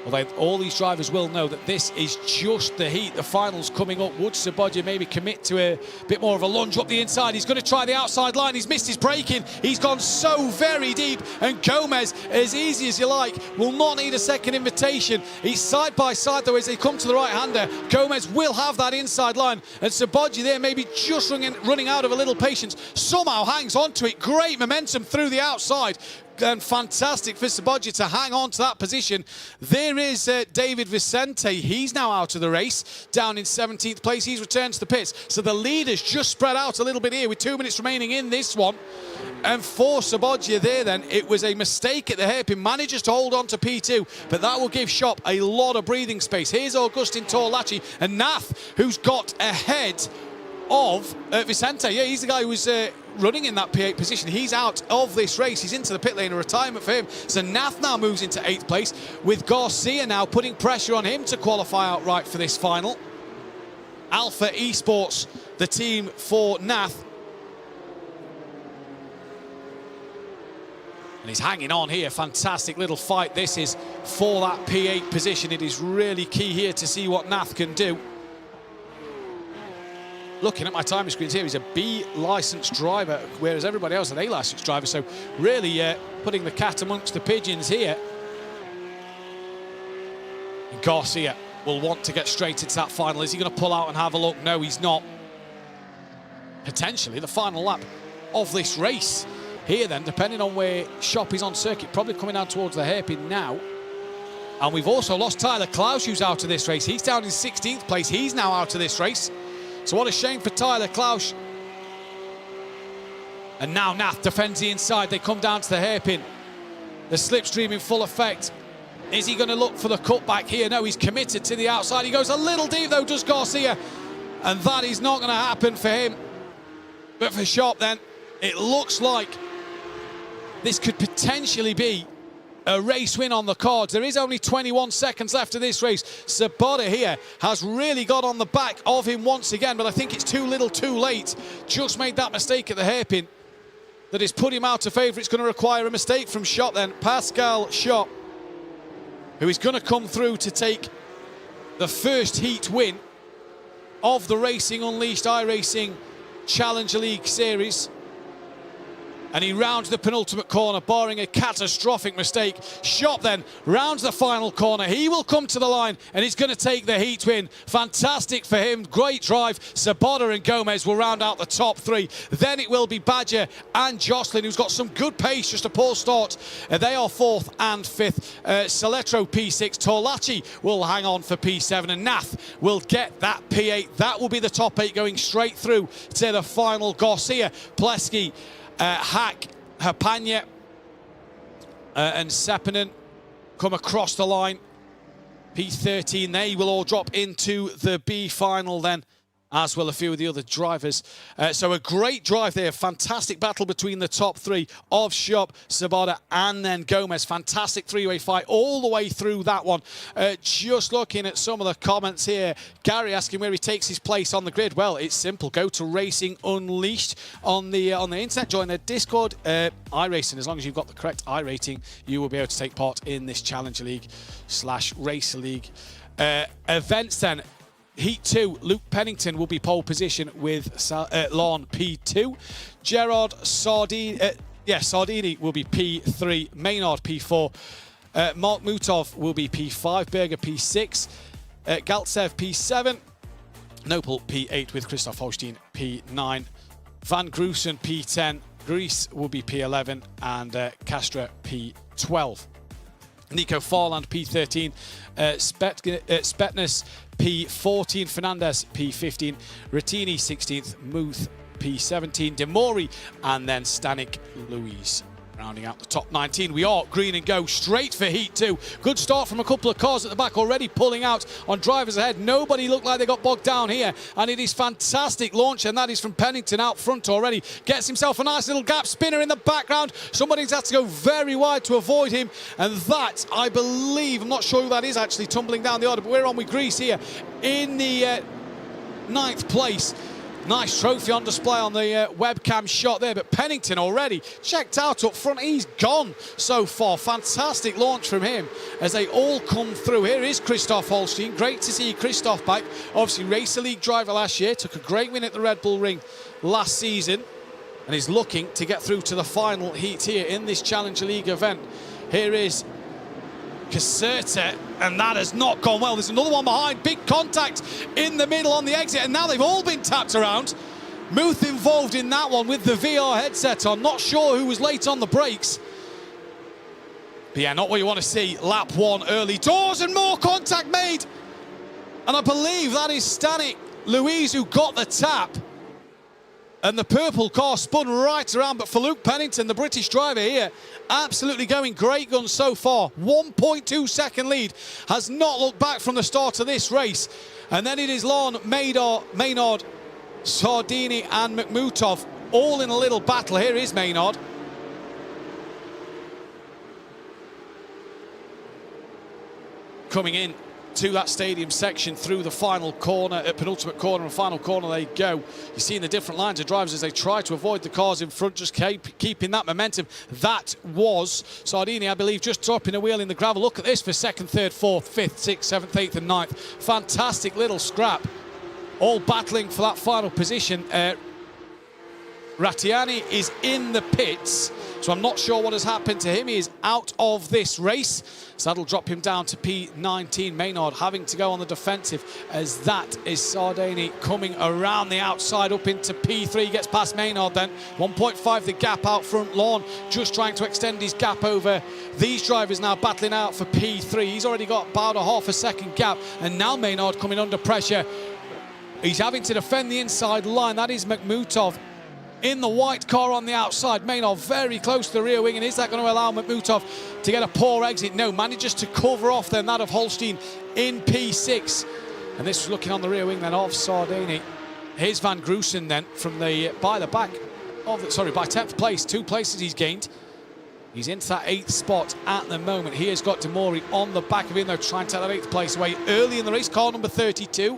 Although all these drivers will know that this is just the heat. The final's coming up. Would Sabodje maybe commit to a bit more of a lunge up the inside? He's going to try the outside line. He's missed his braking. He's gone so very deep. And Gomez, as easy as you like, will not need a second invitation. He's side by side, though, as they come to the right-hander. Gomez will have that inside line. And Sabodje there maybe just running out of a little patience. Somehow hangs onto it. Great momentum through the outside. And fantastic for Sabodje to hang on to that position. There is David Vicente. He's now out of the race, down in 17th place. He's returned to the pits. So the leaders just spread out a little bit here with 2 minutes remaining in this one. And for Sabodje there then, it was a mistake at the hairpin. Manages to hold on to P2, but that will give Shop a lot of breathing space. Here's Augustin Torlachi and Nath, who's got ahead of Vicente. Yeah, he's the guy who was running in that P8 position. He's out of this race. He's into the pit lane, a retirement for him. So Nath now moves into 8th place, with Garcia now putting pressure on him to qualify outright for this final. Alpha Esports, the team for Nath. And he's hanging on here. Fantastic little fight this is for that P8 position. It is really key here to see what Nath can do. Looking at my timing screens here, he's a B licensed driver, whereas everybody else is an A licensed driver. So really putting the cat amongst the pigeons here. And Garcia will want to get straight into that final. Is he going to pull out and have a look? No, he's not. Potentially the final lap of this race here then, depending on where Shop is on circuit, probably coming down towards the hairpin now. And we've also lost Tyler Klaus, who's out of this race. He's down in 16th place. He's now out of this race. So what a shame for Tyler Klaus. And now Nath defends the inside. They come down to the hairpin. The slipstream in full effect. Is he going to look for the cutback here? No, he's committed to the outside. He goes a little deep though, does Garcia. And that is not going to happen for him. But for Shop then, it looks like this could potentially be a race win on the cards. There is only 21 seconds left of this race. Sabodje here has really got on the back of him once again, but I think it's too little too late. Just made that mistake at the hairpin that has put him out of favour. It's going to require a mistake from Shop then. Pascal Shop, who is going to come through to take the first heat win of the Racing Unleashed iRacing Challenger League Series. And he rounds the penultimate corner, barring a catastrophic mistake. Shop then rounds the final corner. He will come to the line, and he's going to take the heat win. Fantastic for him. Great drive. Sabodje and Gomez will round out the top three. Then it will be Badger and Jocelyn, who's got some good pace, just a poor start. They are 4th and 5th. Saletro P6. Torlachi will hang on for P7, and Nath will get that P8. That will be the top 8 going straight through to the final. Garcia, Pleski, Hack, Hapanya and Sepinen come across the line. P13, they will all drop into the B final then, as will a few of the other drivers. So a great drive there. Fantastic battle between the top 3 of Shop, Sabodje and then Gomez. Fantastic three-way fight all the way through that one. Just looking at some of the comments here. Gary asking where he takes his place on the grid. Well, it's simple. Go to Racing Unleashed on the internet. Join their Discord. iRacing, as long as you've got the correct iRating, you will be able to take part in this Challenger League / Racer League events then. Heat 2, Luke Pennington will be pole position with Lawn P2. Gerard Sardini will be P3. Maynard P4. Mark Mutov will be P5. Berger P6. Galtsev P7. Nopal P8 with Christoph Holstein P9. Van Grusen P10. Greece will be P11. And Castra P12. Nico Farland, P13, Spetness, P14, Fernandez, P15, Rattini, 16th, Muth, P17, Demori, and then Stanik Louise. Rounding out the top 19, we are green and go straight for Heat 2. Good start from a couple of cars at the back already pulling out on drivers ahead. Nobody looked like they got bogged down here, and it is fantastic launch, and that is from Pennington out front already. Gets himself a nice little gap spinner in the background. Somebody's had to go very wide to avoid him, and that, I believe, I'm not sure who that is actually tumbling down the order, but we're on with Greece here in the 9th place. Nice trophy on display on the webcam shot there, but Pennington already checked out up front. He's gone so far. Fantastic launch from him as they all come through. Here is Christoph Holstein. Great to see Christoph back. Obviously, Racer League driver last year. Took a great win at the Red Bull Ring last season and is looking to get through to the final heat here in this Challenger League event. Here is Caserta, and that has not gone well. There's another one behind. Big contact in the middle on the exit, and now they've all been tapped around. Muth involved in that one with the VR headset on. Not sure who was late on the brakes. But yeah, not what you want to see. Lap 1 early doors and more contact made. And I believe that is Stanik Louise who got the tap. And the purple car spun right around, but for Luke Pennington, the British driver here, absolutely going great guns so far. 1.2 second lead, has not looked back from the start of this race. And then it is Lon, Maynard, Sardini and Makhmutov, all in a little battle. Here is Maynard. Coming in to that stadium section through the final corner, penultimate corner and final corner they go. You're seeing the different lines of drivers as they try to avoid the cars in front, just keeping that momentum. That was Sardini, I believe, just dropping a wheel in the gravel. Look at this for 2nd, 3rd, 4th, 5th, 6th, 7th, 8th and 9th. Fantastic little scrap. All battling for that final position. Rattiani is in the pits, so I'm not sure what has happened to him. He is out of this race, so that'll drop him down to P19. Maynard having to go on the defensive, as that is Sardini coming around the outside up into P3. Gets past Maynard then. 1.5 the gap out front. Lorne just trying to extend his gap over these drivers now battling out for P3. He's already got about a half a second gap, and now Maynard coming under pressure. He's having to defend the inside line. That is Makhmutov in the white car on the outside. Maynard very close to the rear wing, and is that going to allow Makhmutov to get a poor exit? No, manages to cover off then that of Holstein in P6. And this was looking on the rear wing then of Sardini. Here's Van Grusen then from the by 10th place. 2 places he's gained. He's into that 8th spot at the moment. He has got Demori on the back of him though, trying to take that 8th place away early in the race. Car number 32.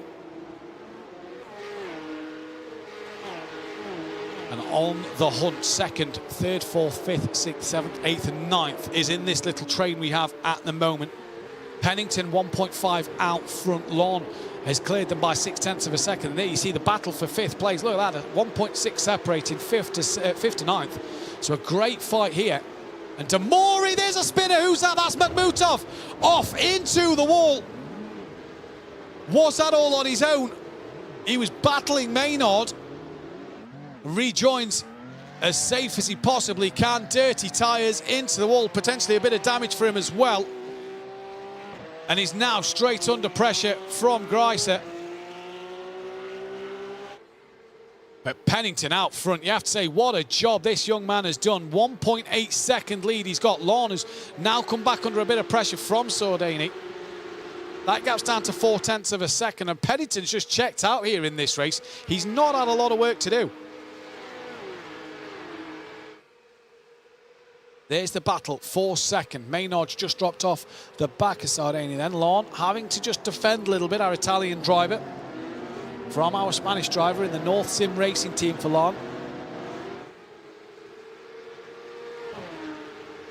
And on the hunt, 2nd, 3rd, 4th, 5th, 6th, 7th, 8th and 9th is in this little train we have at the moment. Pennington 1.5 out front. Lawn has cleared them by 0.6 of a second. And there you see the battle for 5th place. Look at that, 1.6 separating 5th to 9th. So a great fight here. And Demori, there's a spinner. Who's that? That's Makhmutov. Off into the wall. Was that all on his own? He was battling Maynard. Rejoins as safe as he possibly can. Dirty tyres into the wall, potentially a bit of damage for him as well. And he's now straight under pressure from Greiser. But Pennington out front, you have to say what a job this young man has done. 1.8 second lead he's got. Lorne has now come back under a bit of pressure from Sardini. That gap's down to 0.4 of a second, and Pennington's just checked out here in this race. He's not had a lot of work to do. There's the battle for 2nd. Maynard's just dropped off the back of Sardini then. Lorne having to just defend a little bit, our Italian driver from our Spanish driver in the North Sim Racing team for Lorne.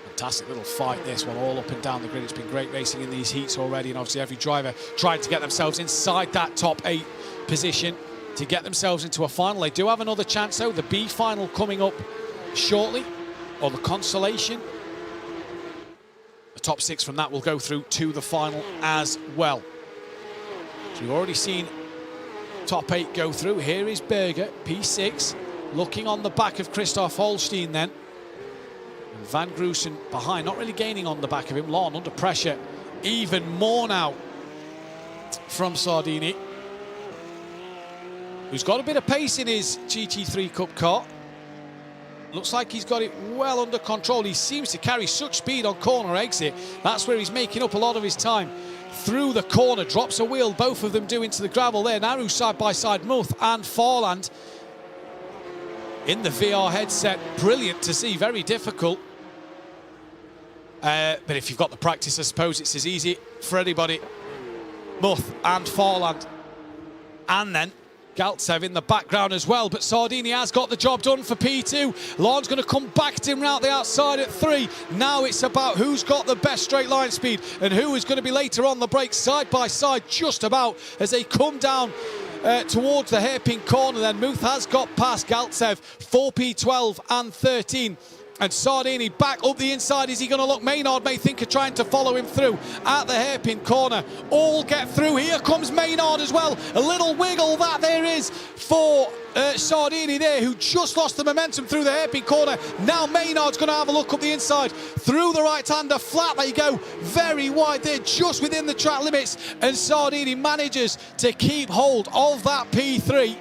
Fantastic little fight this one, all up and down the grid. It's been great racing in these heats already, and obviously every driver trying to get themselves inside that top 8 position to get themselves into a final. They do have another chance though, the B-final coming up shortly, or the Consolation. The top 6 from that will go through to the final as well. So we've already seen top 8 go through. Here is Berger, P6, looking on the back of Christoph Holstein then. And Van Grussen behind, not really gaining on the back of him. Lon under pressure even more now from Sardini, who's got a bit of pace in his GT3 Cup car. Looks like he's got it well under control. He seems to carry such speed on corner exit. That's where he's making up a lot of his time. Through the corner, drops a wheel, both of them do into the gravel there. Now side by side, Muth and Forland in the VR headset. Brilliant to see, very difficult. But if you've got the practice, I suppose it's as easy for anybody. Muth and Forland. And then Galtsev in the background as well, but Sardini has got the job done for P2. Lon's going to come back at him round the outside at 3. Now it's about who's got the best straight line speed and who is going to be later on the break, side by side just about as they come down towards the hairpin corner. Then Muth has got past Galtsev, 4P12 and 13. And Sardini back up the inside. Is he going to look? Maynard may think of trying to follow him through at the hairpin corner. All get through. Here comes Maynard as well. A little wiggle that there is for Sardini there, who just lost the momentum through the hairpin corner. Now Maynard's going to have a look up the inside. Through the right-hander, flat they go. Very wide there, just within the track limits. And Sardini manages to keep hold of that P3.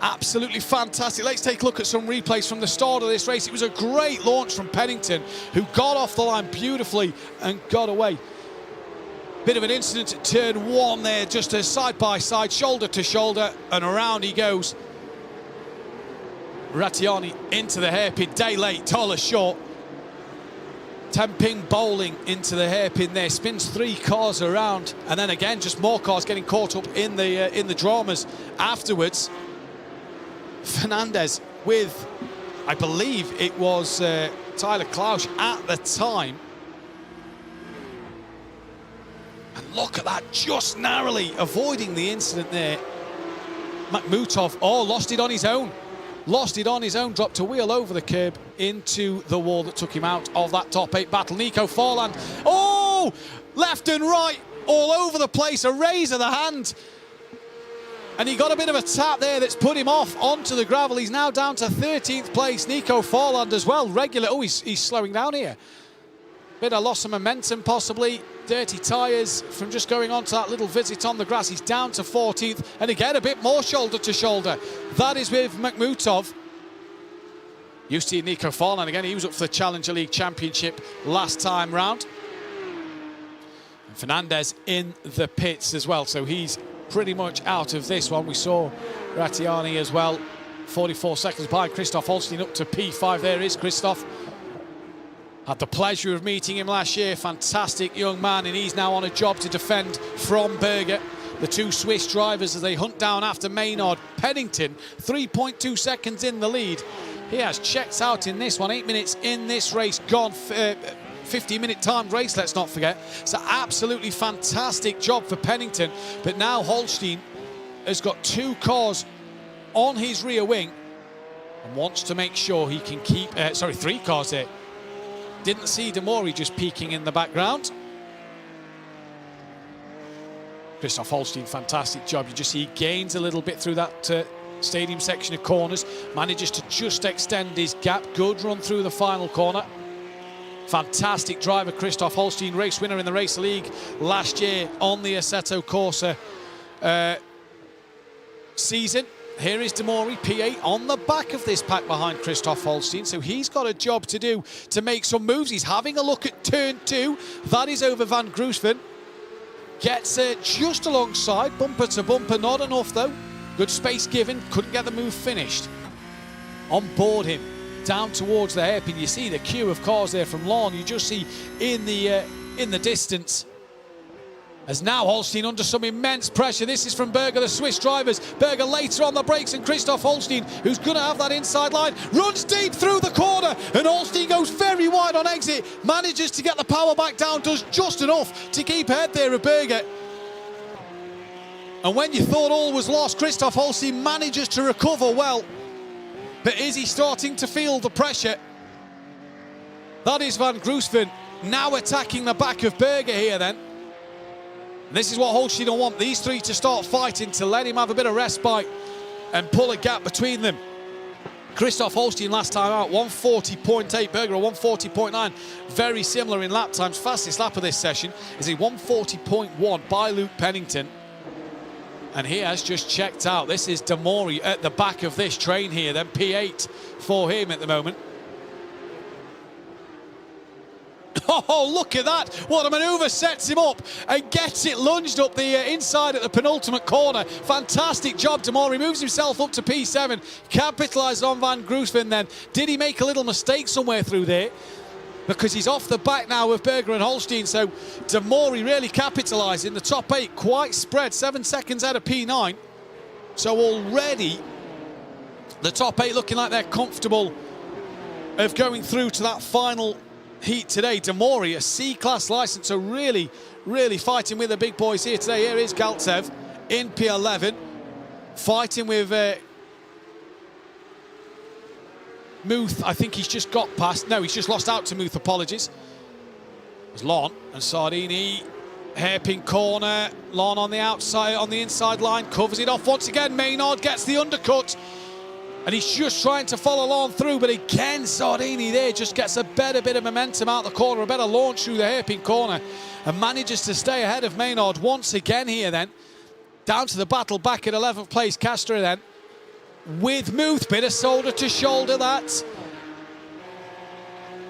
Absolutely fantastic. Let's take a look at some replays from the start of this race. It was a great launch from Pennington, who got off the line beautifully and got away. Bit of an incident at turn 1 there, just a side by side, shoulder to shoulder, and around he goes. Rattiani into the hairpin, day late, taller short. Temping bowling into the hairpin there, spins 3 cars around, and then again just more cars getting caught up in the dramas afterwards. Fernandez with, I believe it was Tyler Klausch at the time. And look at that, just narrowly avoiding the incident there. Makhmutov, lost it on his own. Lost it on his own, dropped a wheel over the curb into the wall that took him out of that top 8 battle. Nico Forland, left and right, all over the place, a raise of the hand. And he got a bit of a tap there that's put him off onto the gravel. He's now down to 13th place. Nico Forland as well, regular. He's slowing down here. Bit of loss of momentum possibly. Dirty tyres from just going on to that little visit on the grass. He's down to 14th. And again, a bit more shoulder to shoulder. That is with Makhmutov. You see Nico Forland again. He was up for the Challenger League Championship last time round. And Fernandez in the pits as well. So he's pretty much out of this one. We saw Rattiani as well, 44 seconds behind Christoph Holstein, up to P5. There is Christoph. Had the pleasure of meeting him last year. Fantastic young man, and he's now on a job to defend from Berger. The 2 Swiss drivers as they hunt down after Maynard. Pennington, 3.2 seconds in the lead. He has checked out in this one, 8 minutes in this race gone. 50-minute timed race, let's not forget. It's an absolutely fantastic job for Pennington. But now Holstein has got 2 cars on his rear wing and wants to make sure he can keep... 3 cars there. Didn't see Demori just peeking in the background. Christoph Holstein, fantastic job. You just see he gains a little bit through that stadium section of corners. Manages to just extend his gap. Good run through the final corner. Fantastic driver, Christoph Holstein, race winner in the Race League last year on the Assetto Corsa season. Here is Demori, P8, on the back of this pack behind Christoph Holstein. So he's got a job to do to make some moves. He's having a look at turn 2. That is over Van Grussen. Gets just alongside, bumper to bumper, not enough though. Good space given, couldn't get the move finished. On board him. Down towards the hairpin, you see the queue of cars there from Lorne. You just see in the distance. As now Holstein under some immense pressure. This is from Berger, the Swiss drivers. Berger later on the brakes, and Christoph Holstein, who's going to have that inside line, runs deep through the corner, and Holstein goes very wide on exit. Manages to get the power back down, does just enough to keep ahead there of Berger. And when you thought all was lost, Christoph Holstein manages to recover well. But is he starting to feel the pressure? That is Van Grussen now attacking the back of Berger here then. And this is what Holstein will want, these 3 to start fighting, to let him have a bit of respite and pull a gap between them. Christoph Holstein last time out, 140.8. Berger, a 140.9. Very similar in lap times. Fastest lap of this session is a 140.1 by Luke Pennington. And he has just checked out. This is Damori at the back of this train here. Then P8 for him at the moment. Oh, look at that. What a manoeuvre, sets him up and gets it lunged up the inside at the penultimate corner. Fantastic job, Damori. Moves himself up to P7. Capitalised on Van Groesven then. Did he make a little mistake somewhere through there? Because he's off the back now of Berger and Holstein, so Damori really capitalising. The top 8 quite spread, 7 seconds out of P9. So already the top 8 looking like they're comfortable of going through to that final heat today. Damori, a C-class licence, so really fighting with the big boys here today. Here is Galtsev in P11, fighting with Muth. I think he's just got past. No, he's just lost out to Muth. Apologies. There's Lon and Sardini. Hairpin corner. Lon on the outside, on the inside line. Covers it off once again. Maynard gets the undercut. And he's just trying to follow Lon through. But again, Sardini there just gets a better bit of momentum out the corner. A better launch through the hairpin corner. And manages to stay ahead of Maynard once again here then. Down to the battle back at 11th place. Castro then. With Muth, bit of shoulder to shoulder that.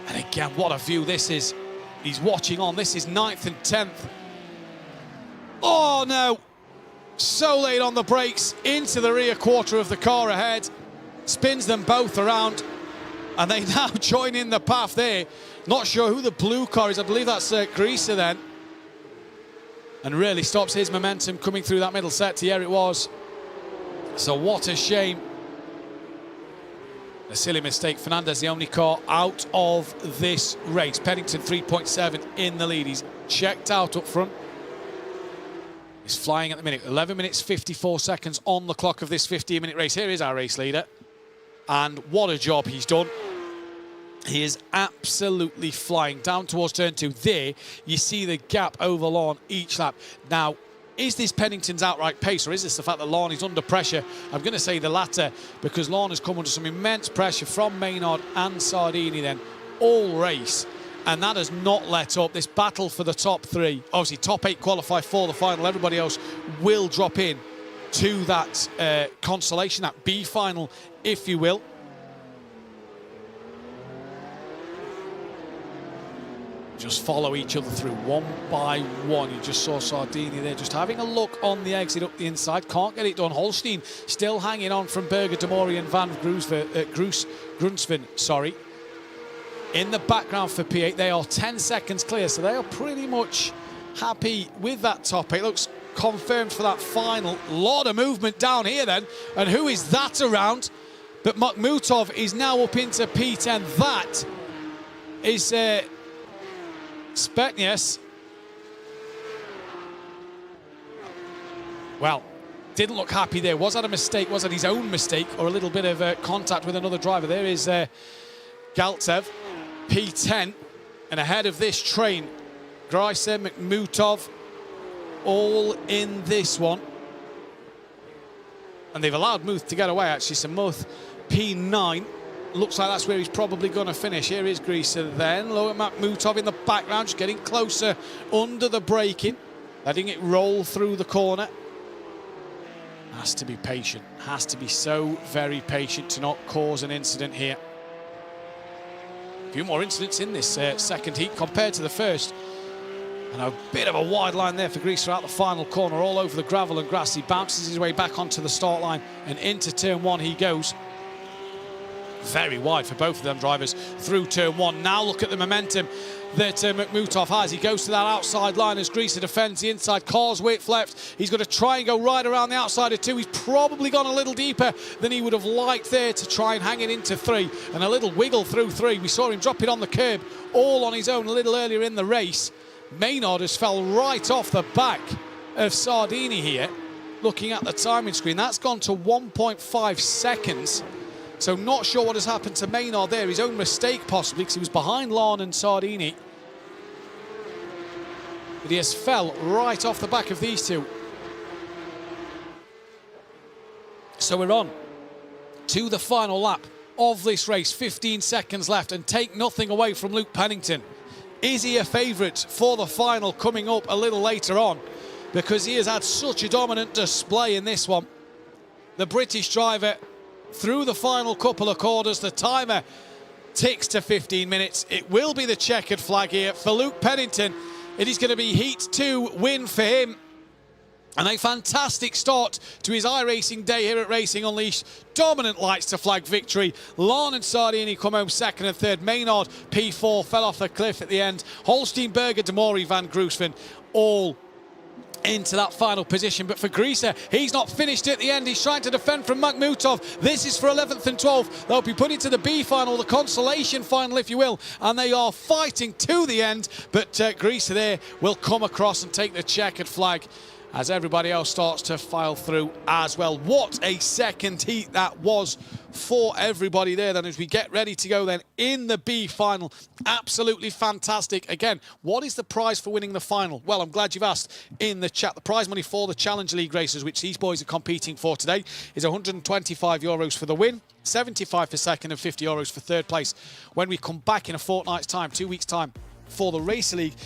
And again, what a view this is. He's watching on. This is 9th and 10th. Oh no. So late on the brakes into the rear quarter of the car ahead. Spins them both around. And they now join in the path there. Not sure who the blue car is. I believe that's Greaser then. And really stops his momentum coming through that middle set. Here it was. So what a shame. A silly mistake. Fernandez, the only car out of this race. Pennington 3.7 in the lead. He's checked out up front. He's flying at the minute. 11 minutes 54 seconds on the clock of this 15-minute race. Here is our race leader. And what a job he's done. He is absolutely flying down towards turn 2. There, you see the gap over Lon each lap. Now, is this Pennington's outright pace, or is this the fact that Lon is under pressure? I'm going to say the latter, because Lon has come under some immense pressure from Maynard and Sardini then all race, and that has not let up. This battle for the top 3, obviously top 8 qualify for the final. Everybody else will drop in to that consolation, that B-final, if you will. Just follow each other through one by one. You just saw Sardini there just having a look on the exit up the inside. Can't get it done. Holstein still hanging on from Berger, Damori and Van Grunsven, sorry. In the background for P8, they are 10 seconds clear, so they are pretty much happy with that top 8. Looks confirmed for that final. Lot of movement down here then. And who is that around? But Makhmutov is now up into P10. That is... Spetnius, well, didn't look happy there. Was that a mistake? Was that his own mistake, or a little bit of contact with another driver? There is Galtsev, P10, and ahead of this train, Greiser, Makhmutov, all in this one. And they've allowed Muth to get away, actually. So Muth, P9. Looks like that's where he's probably going to finish. Here is Greaser then. Look at Makhmutov in the background, just getting closer under the braking, letting it roll through the corner. Has to be patient. Has to be so very patient to not cause an incident here. A few more incidents in this second heat compared to the first. And a bit of a wide line there for Greaser out the final corner, all over the gravel and grass. He bounces his way back onto the start line and into turn 1 he goes. Very wide for both of them drivers through turn 1. Now look at the momentum that Makhmutov has. He goes to that outside line as Greaser defends the inside. Car's width left. He's going to try and go right around the outside of 2. He's probably gone a little deeper than he would have liked there to try and hang it into 3. And a little wiggle through 3. We saw him drop it on the curb all on his own a little earlier in the race. Maynard has fell right off the back of Sardini here. Looking at the timing screen, that's gone to 1.5 seconds. So not sure what has happened to Maynard there. His own mistake possibly, because he was behind Lon and Sardini. But he has fell right off the back of these two. So we're on to the final lap of this race, 15 seconds left, and take nothing away from Luke Pennington. Is he a favourite for the final coming up a little later on? Because he has had such a dominant display in this one. The British driver through the final couple of quarters, the timer ticks to 15 minutes. It will be the checkered flag here for Luke Pennington. It is going to be Heat 2 win for him. And a fantastic start to his iRacing day here at Racing Unleashed. Dominant lights to flag victory. Larn and Sardini come home second and third. Maynard, P4, fell off the cliff at the end. Holstein, Berger, Demori, Van Groesven, all into that final position. But for Grieser, he's not finished at the end. He's trying to defend from Makhmutov. This is for 11th and 12th. They'll be put into the B-final, the consolation final, if you will. And they are fighting to the end. But Grieser there will come across and take the checkered flag as everybody else starts to file through as well. What a second heat that was for everybody there then as we get ready to go then in the B final. Absolutely fantastic. Again, what is the prize for winning the final? Well, I'm glad you've asked in the chat. The prize money for the Challenge League races, which these boys are competing for today, is €125 for the win, 75 for second and €50 for third place. When we come back in a fortnight's time, 2 weeks' time, for the Racer League,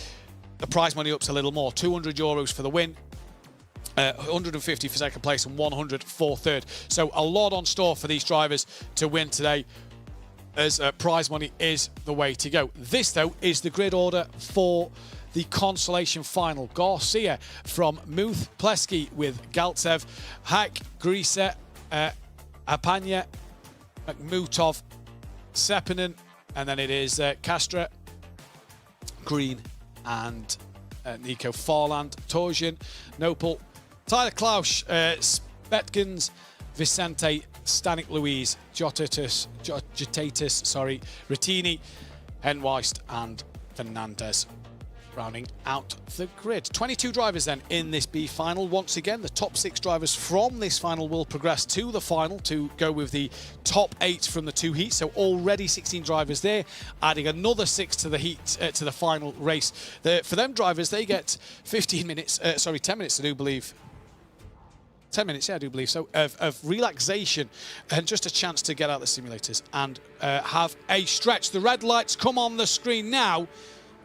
the prize money ups a little more, €200 for the win, 150 for second place and 100 for third. So a lot on store for these drivers to win today, as prize money is the way to go. This, though, is the grid order for the consolation final. Garcia from Muth, Plesky with Galtsev, Hack, Grieser, Apanya, Makhmutov, Sepinen, and then it is Castra, Green, and Nico Farland, Torsion, Nopal, Tyler Klausch, Spetkins, Vicente, Stanik Louise, Jotatus, Rattini, Henweist, and Fernandez, rounding out the grid. 22 drivers then in this B final. Once again, the top 6 drivers from this final will progress to the final to go with the top 8 from the 2 heats. So already 16 drivers there, adding another 6 to the heat, to the final race. For them drivers, they get 10 minutes, I do believe. 10 minutes, yeah, I do believe so, of relaxation and just a chance to get out the simulators and have a stretch. The red lights come on the screen now.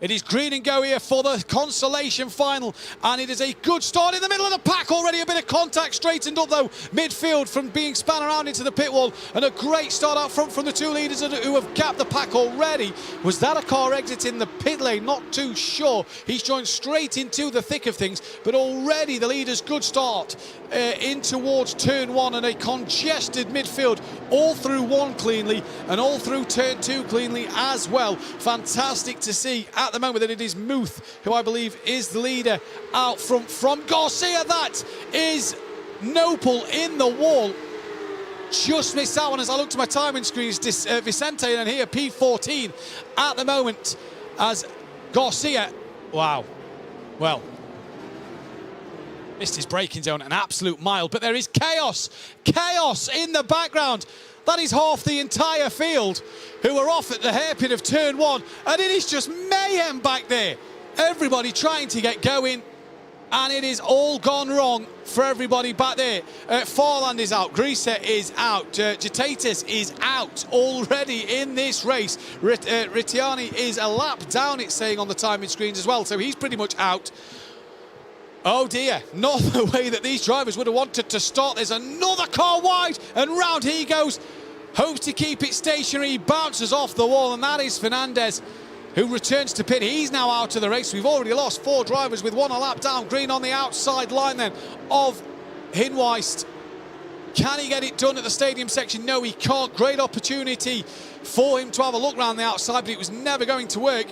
It is green and go here for the consolation final, and it is a good start in the middle of the pack already. A bit of contact straightened up though midfield from being spun around into the pit wall, and a great start out front from the 2 leaders who have gapped the pack already. Was that a car exiting the pit lane? Not too sure. He's joined straight into the thick of things, but already the leaders good start in towards turn 1, and a congested midfield all through 1 cleanly and all through turn 2 cleanly as well. Fantastic to see at the moment that it is Muth who I believe is the leader out front from Garcia. That is Nopal in the wall. Just missed that one as I looked at my timing screen. It's Vicente and here P14 at the moment as Garcia. Wow. Well, missed his braking zone, an absolute mile, but there is chaos in the background. That is half the entire field who are off at the hairpin of turn 1, and it is just mayhem back there. Everybody trying to get going, and it is all gone wrong for everybody back there. Farland is out, Grieser is out, Jatatis is out already in this race. Ritiani is a lap down, it's saying on the timing screens as well, so he's pretty much out. Oh dear, not the way that these drivers would have wanted to start. There's another car wide, and round he goes. Hopes to keep it stationary, bounces off the wall, and that is Fernandez, who returns to pit. He's now out of the race. We've already lost 4 drivers with 1 a lap down. Green on the outside line then of Hinweist. Can he get it done at the stadium section? No, he can't. Great opportunity for him to have a look around the outside, but it was never going to work.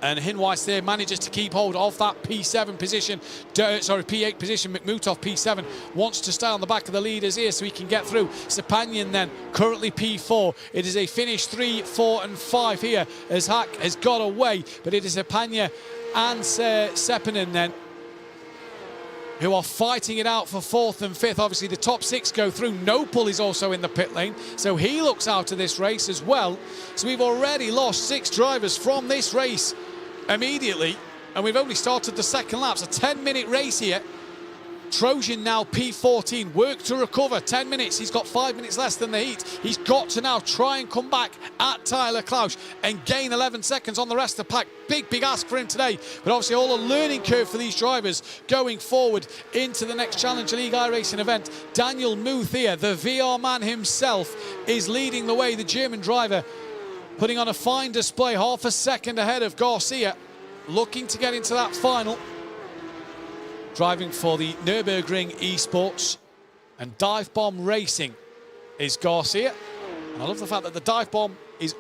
And Hinweist there manages to keep hold of that P7 position, P8 position. Makhmutov, P7, wants to stay on the back of the leaders here so he can get through. Sepanyan then, currently P4. It is a finish 3, 4 and 5 here as Hack has got away, but it is Sepanya and Sepinen then who are fighting it out for 4th and 5th. Obviously, the top 6 go through. Nopal is also in the pit lane, so he looks out of this race as well. So we've already lost 6 drivers from this race immediately, and we've only started the second lap. It's a 10-minute race here. Trojan now P14, work to recover, 10 minutes, he's got 5 minutes less than the heat. He's got to now try and come back at Tyler Klausch and gain 11 seconds on the rest of the pack. Big ask for him today, but obviously all a learning curve for these drivers going forward into the next Challenger League iRacing event. Daniel Muth here, the VR man himself, is leading the way, the German driver, putting on a fine display, half a second ahead of Garcia, looking to get into that final. Driving for the Nürburgring esports, and Dive Bomb Racing is Garcia. And I love the fact that the Dive Boom, is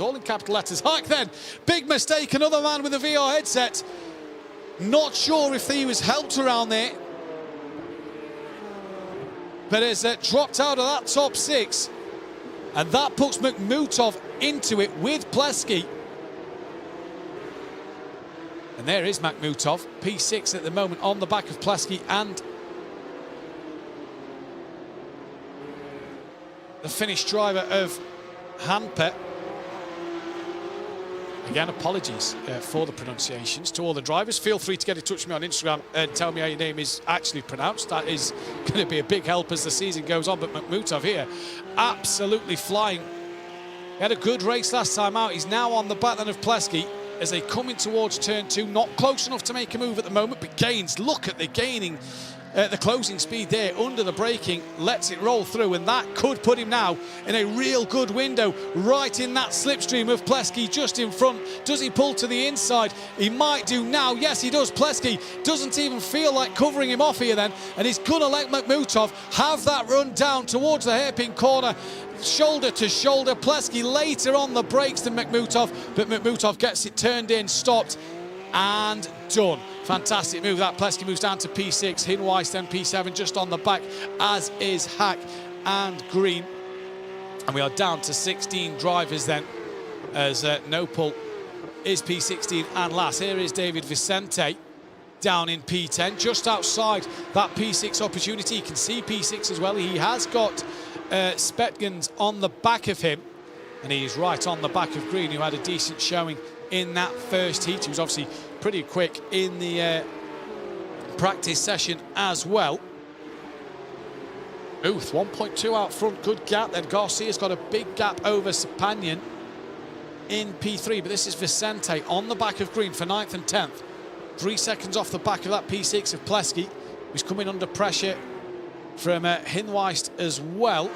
all in capital letters. Hike then, big mistake, another man with a VR headset. Not sure if he was helped around there, but has dropped out of that top 6, and that puts Makhmutov into it with Plesky. And there is Makhmutov, P6 at the moment on the back of Plesky and the Finnish driver of Hanpe. Again, apologies for the pronunciations to all the drivers. Feel free to get in touch with me on Instagram and tell me how your name is actually pronounced. That is going to be a big help as the season goes on. But Makhmutov here, absolutely flying. He had a good race last time out. He's now on the back then of Plesky as they come in towards turn 2. Not close enough to make a move at the moment, but gains. Look at the gaining, the closing speed there under the braking, lets it roll through, and that could put him now in a real good window, right in that slipstream of Plesky just in front. Does he pull to the inside? He might do now. Yes, he does. Plesky doesn't even feel like covering him off here then, and he's gonna let Makhmutov have that run down towards the hairpin corner. Shoulder to shoulder, Plesky later on the brakes than Makhmutov, but Makhmutov gets it turned in, stopped, and done. Fantastic move that. Plesky moves down to P6, Hinweis then P7 just on the back, as is Hack and Green. And we are down to 16 drivers then, as Nopal is P16 and last. Here is David Vicente down in P10, just outside that P6 opportunity. You can see P6 as well. He has got Spetgens on the back of him, and he is right on the back of Green, who had a decent showing in that first heat. He was obviously pretty quick in the practice session as well. Muth 1.2 out front, good gap. Then Garcia's got a big gap over Sepanian in P3, but this is Vicente on the back of Green for 9th and 10th. 3 seconds off the back of that P6 of Plesky, who's coming under pressure from Hinweist as well.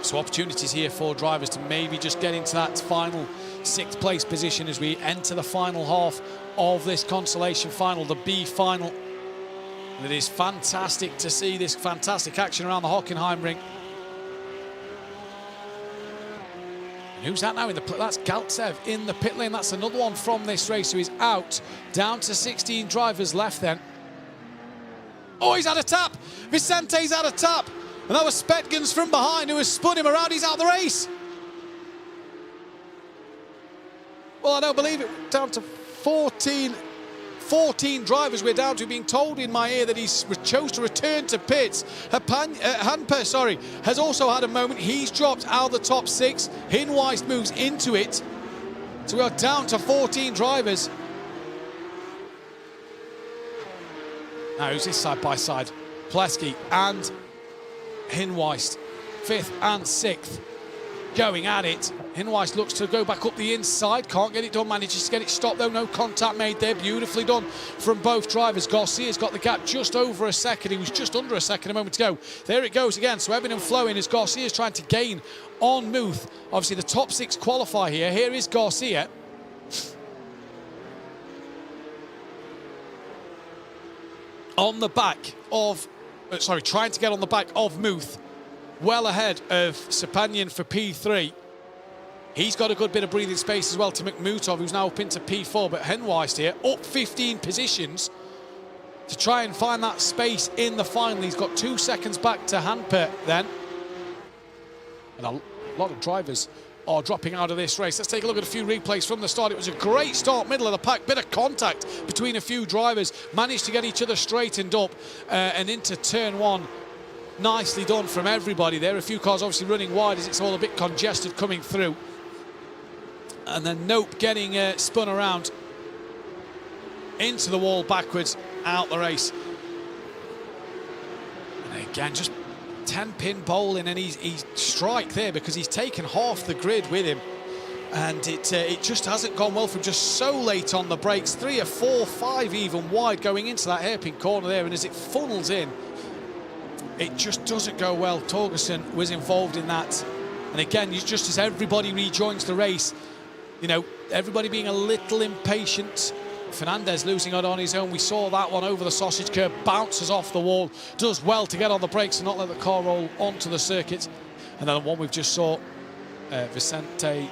So opportunities here for drivers to maybe just get into that final 6th place position as we enter the final half of this consolation final, the B final. And it is fantastic to see this fantastic action around the Hockenheim ring. And who's that now in the pit? That's Galtsev in the pit lane. That's another one from this race who is out. Down to 16 drivers left then. Oh, he's had a tap. Vicente's had a tap. And that was Spetgens from behind who has spun him around. He's out of the race. Well, I don't believe it. Down to 14 drivers we're down to, being told in my ear that he chose to return to pits. Hanpe, has also had a moment. He's dropped out of the top 6. Hinweis moves into it. So we are down to 14 drivers. Now, who's this side by side? Plesky and Hinweis, 5th and 6th, going at it. Hinweis looks to go back up the inside, can't get it done, manages to get it stopped though, no contact made there, beautifully done from both drivers. Garcia's got the gap just over a second, he was just under a second a moment ago. There it goes again, so ebbing and flowing as Garcia's trying to gain on Muth. Obviously the top 6 qualify here. Here is Garcia. On the back of, trying to get on the back of Muth, well ahead of Sepanian for P3. He's got a good bit of breathing space as well to Makhmutov, who's now up into P4, but Hinweis here, up 15 positions to try and find that space in the final. He's got 2 seconds back to Hanpe then. And a lot of drivers are dropping out of this race. Let's take a look at a few replays from the start. It was a great start, middle of the pack, bit of contact between a few drivers, managed to get each other straightened up and into turn 1. Nicely done from everybody there. A few cars obviously running wide as it's all a bit congested coming through. And then Nope getting spun around into the wall backwards, out the race. And again, just 10-pin bowling, and he's strike there because he's taken half the grid with him. And it just hasn't gone well for him, just so late on the brakes. 3 or 4, 5 even wide going into that hairpin corner there, and as it funnels in, it just doesn't go well. Torgerson was involved in that. And again, just as everybody rejoins the race, you know, everybody being a little impatient. Fernandez losing out on his own. We saw that one over the sausage curb, bounces off the wall, does well to get on the brakes and not let the car roll onto the circuit. And then the one we've just saw, Vicente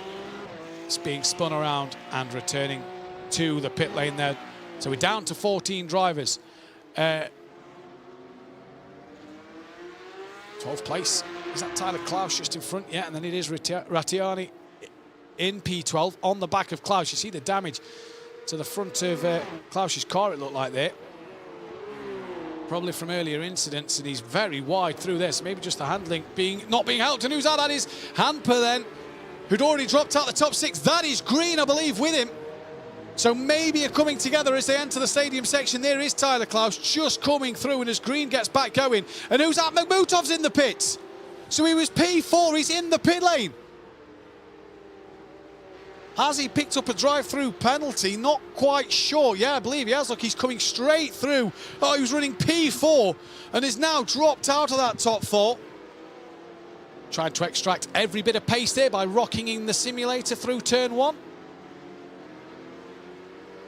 being spun around and returning to the pit lane there. So we're down to 14 drivers. 12th place. Is that Tyler Klaus just in front? Yeah, and then it is Rattiani in P12 on the back of Klaus. You see the damage to the front of Klaus's car, it looked like there. Probably from earlier incidents, and he's very wide through there, so maybe just the handling not being helped. And who's that? That is Hamper then, who'd already dropped out the top 6. That is Green, I believe, with him. So maybe are coming together as they enter the stadium section. There is Tyler Klaus just coming through, and as Green gets back going. And who's that? Makhmutov's in the pits. So he was P4, he's in the pit lane. Has he picked up a drive-through penalty? Not quite sure. Yeah, I believe he has. Look, he's coming straight through. Oh, he was running P4 and is now dropped out of that top 4. Tried to extract every bit of pace there by rocking in the simulator through turn 1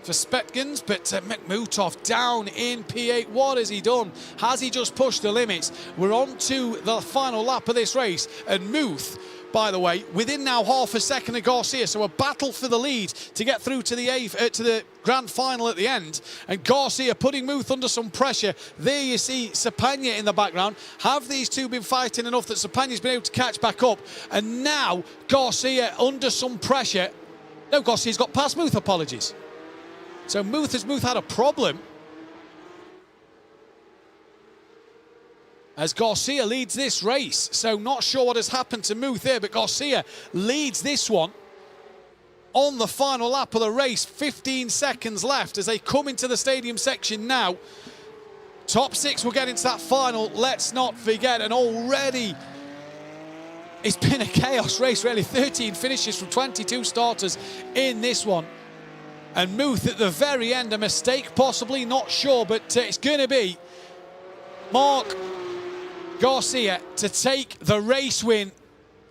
for Spetgens, but Makhmutov down in P8. What has he done? Has he just pushed the limits? We're on to the final lap of this race, and Muth, by the way, within now half a second of Garcia, so a battle for the lead to get through to the grand final at the end, and Garcia putting Muth under some pressure. There you see Sepagna in the background. Have these two been fighting enough that Sepagna's been able to catch back up, and now Garcia under some pressure. No, Garcia's got past Muth, apologies. So Muth had a problem, as Garcia leads this race. So not sure what has happened to Muth there, but Garcia leads this one on the final lap of the race. 15 seconds left as they come into the stadium section now. Top 6 will get into that final, let's not forget, and already it's been a chaos race really. 13 finishes from 22 starters in this one. And Muth at the very end, a mistake possibly, not sure, but it's going to be Mark Garcia to take the race win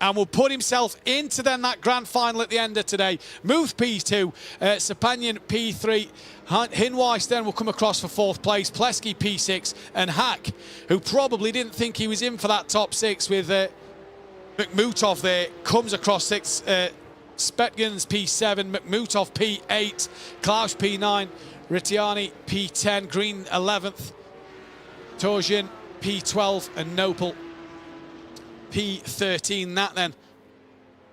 and will put himself into then that grand final at the end of today. Muth P2, Sepagnan P3, Hinweiss then will come across for 4th place, Plesky P6, and Hack, who probably didn't think he was in for that top 6 with Makhmutov there, comes across 6th. Spetgens P7, Makhmutov P8, Klaus P9, Rattiani P10, Green 11th, Torjin P12, and Nopel P13. That then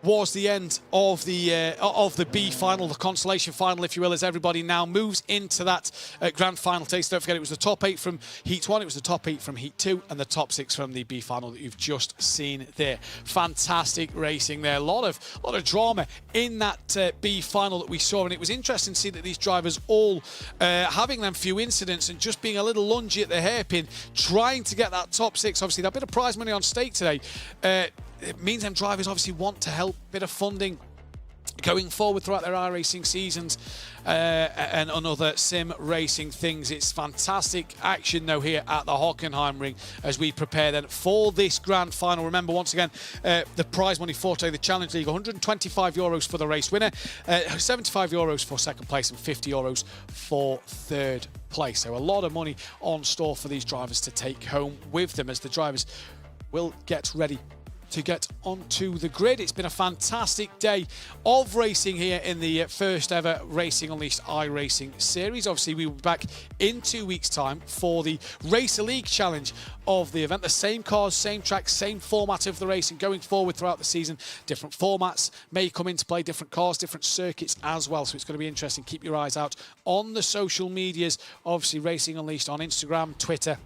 was the end of the B final, the consolation final, if you will, as everybody now moves into that grand final taste. Don't forget, it was the top 8 from Heat 1, it was the top 8 from Heat 2, and the top 6 from the B final that you've just seen there. Fantastic racing there. A lot of drama in that B final that we saw, and it was interesting to see that these drivers all having them few incidents and just being a little lungy at the hairpin, trying to get that top 6. Obviously, that bit of prize money on stake today. It means them drivers obviously want to help, bit of funding going forward throughout their iRacing seasons and on other sim racing things. It's fantastic action though here at the Hockenheim ring as we prepare then for this grand final. Remember once again the prize money for today, the Challenge League, €125 for the race winner, €75 for 2nd place, and €50 for 3rd place. So a lot of money on store for these drivers to take home with them as the drivers will get ready to get onto the grid. It's been a fantastic day of racing here in the first ever Racing Unleashed iRacing series. Obviously, we will be back in 2 weeks' time for the Racer League challenge of the event. The same cars, same tracks, same format of the racing going forward throughout the season. Different formats may come into play, different cars, different circuits as well. So it's going to be interesting. Keep your eyes out on the social medias. Obviously, Racing Unleashed on Instagram, Twitter,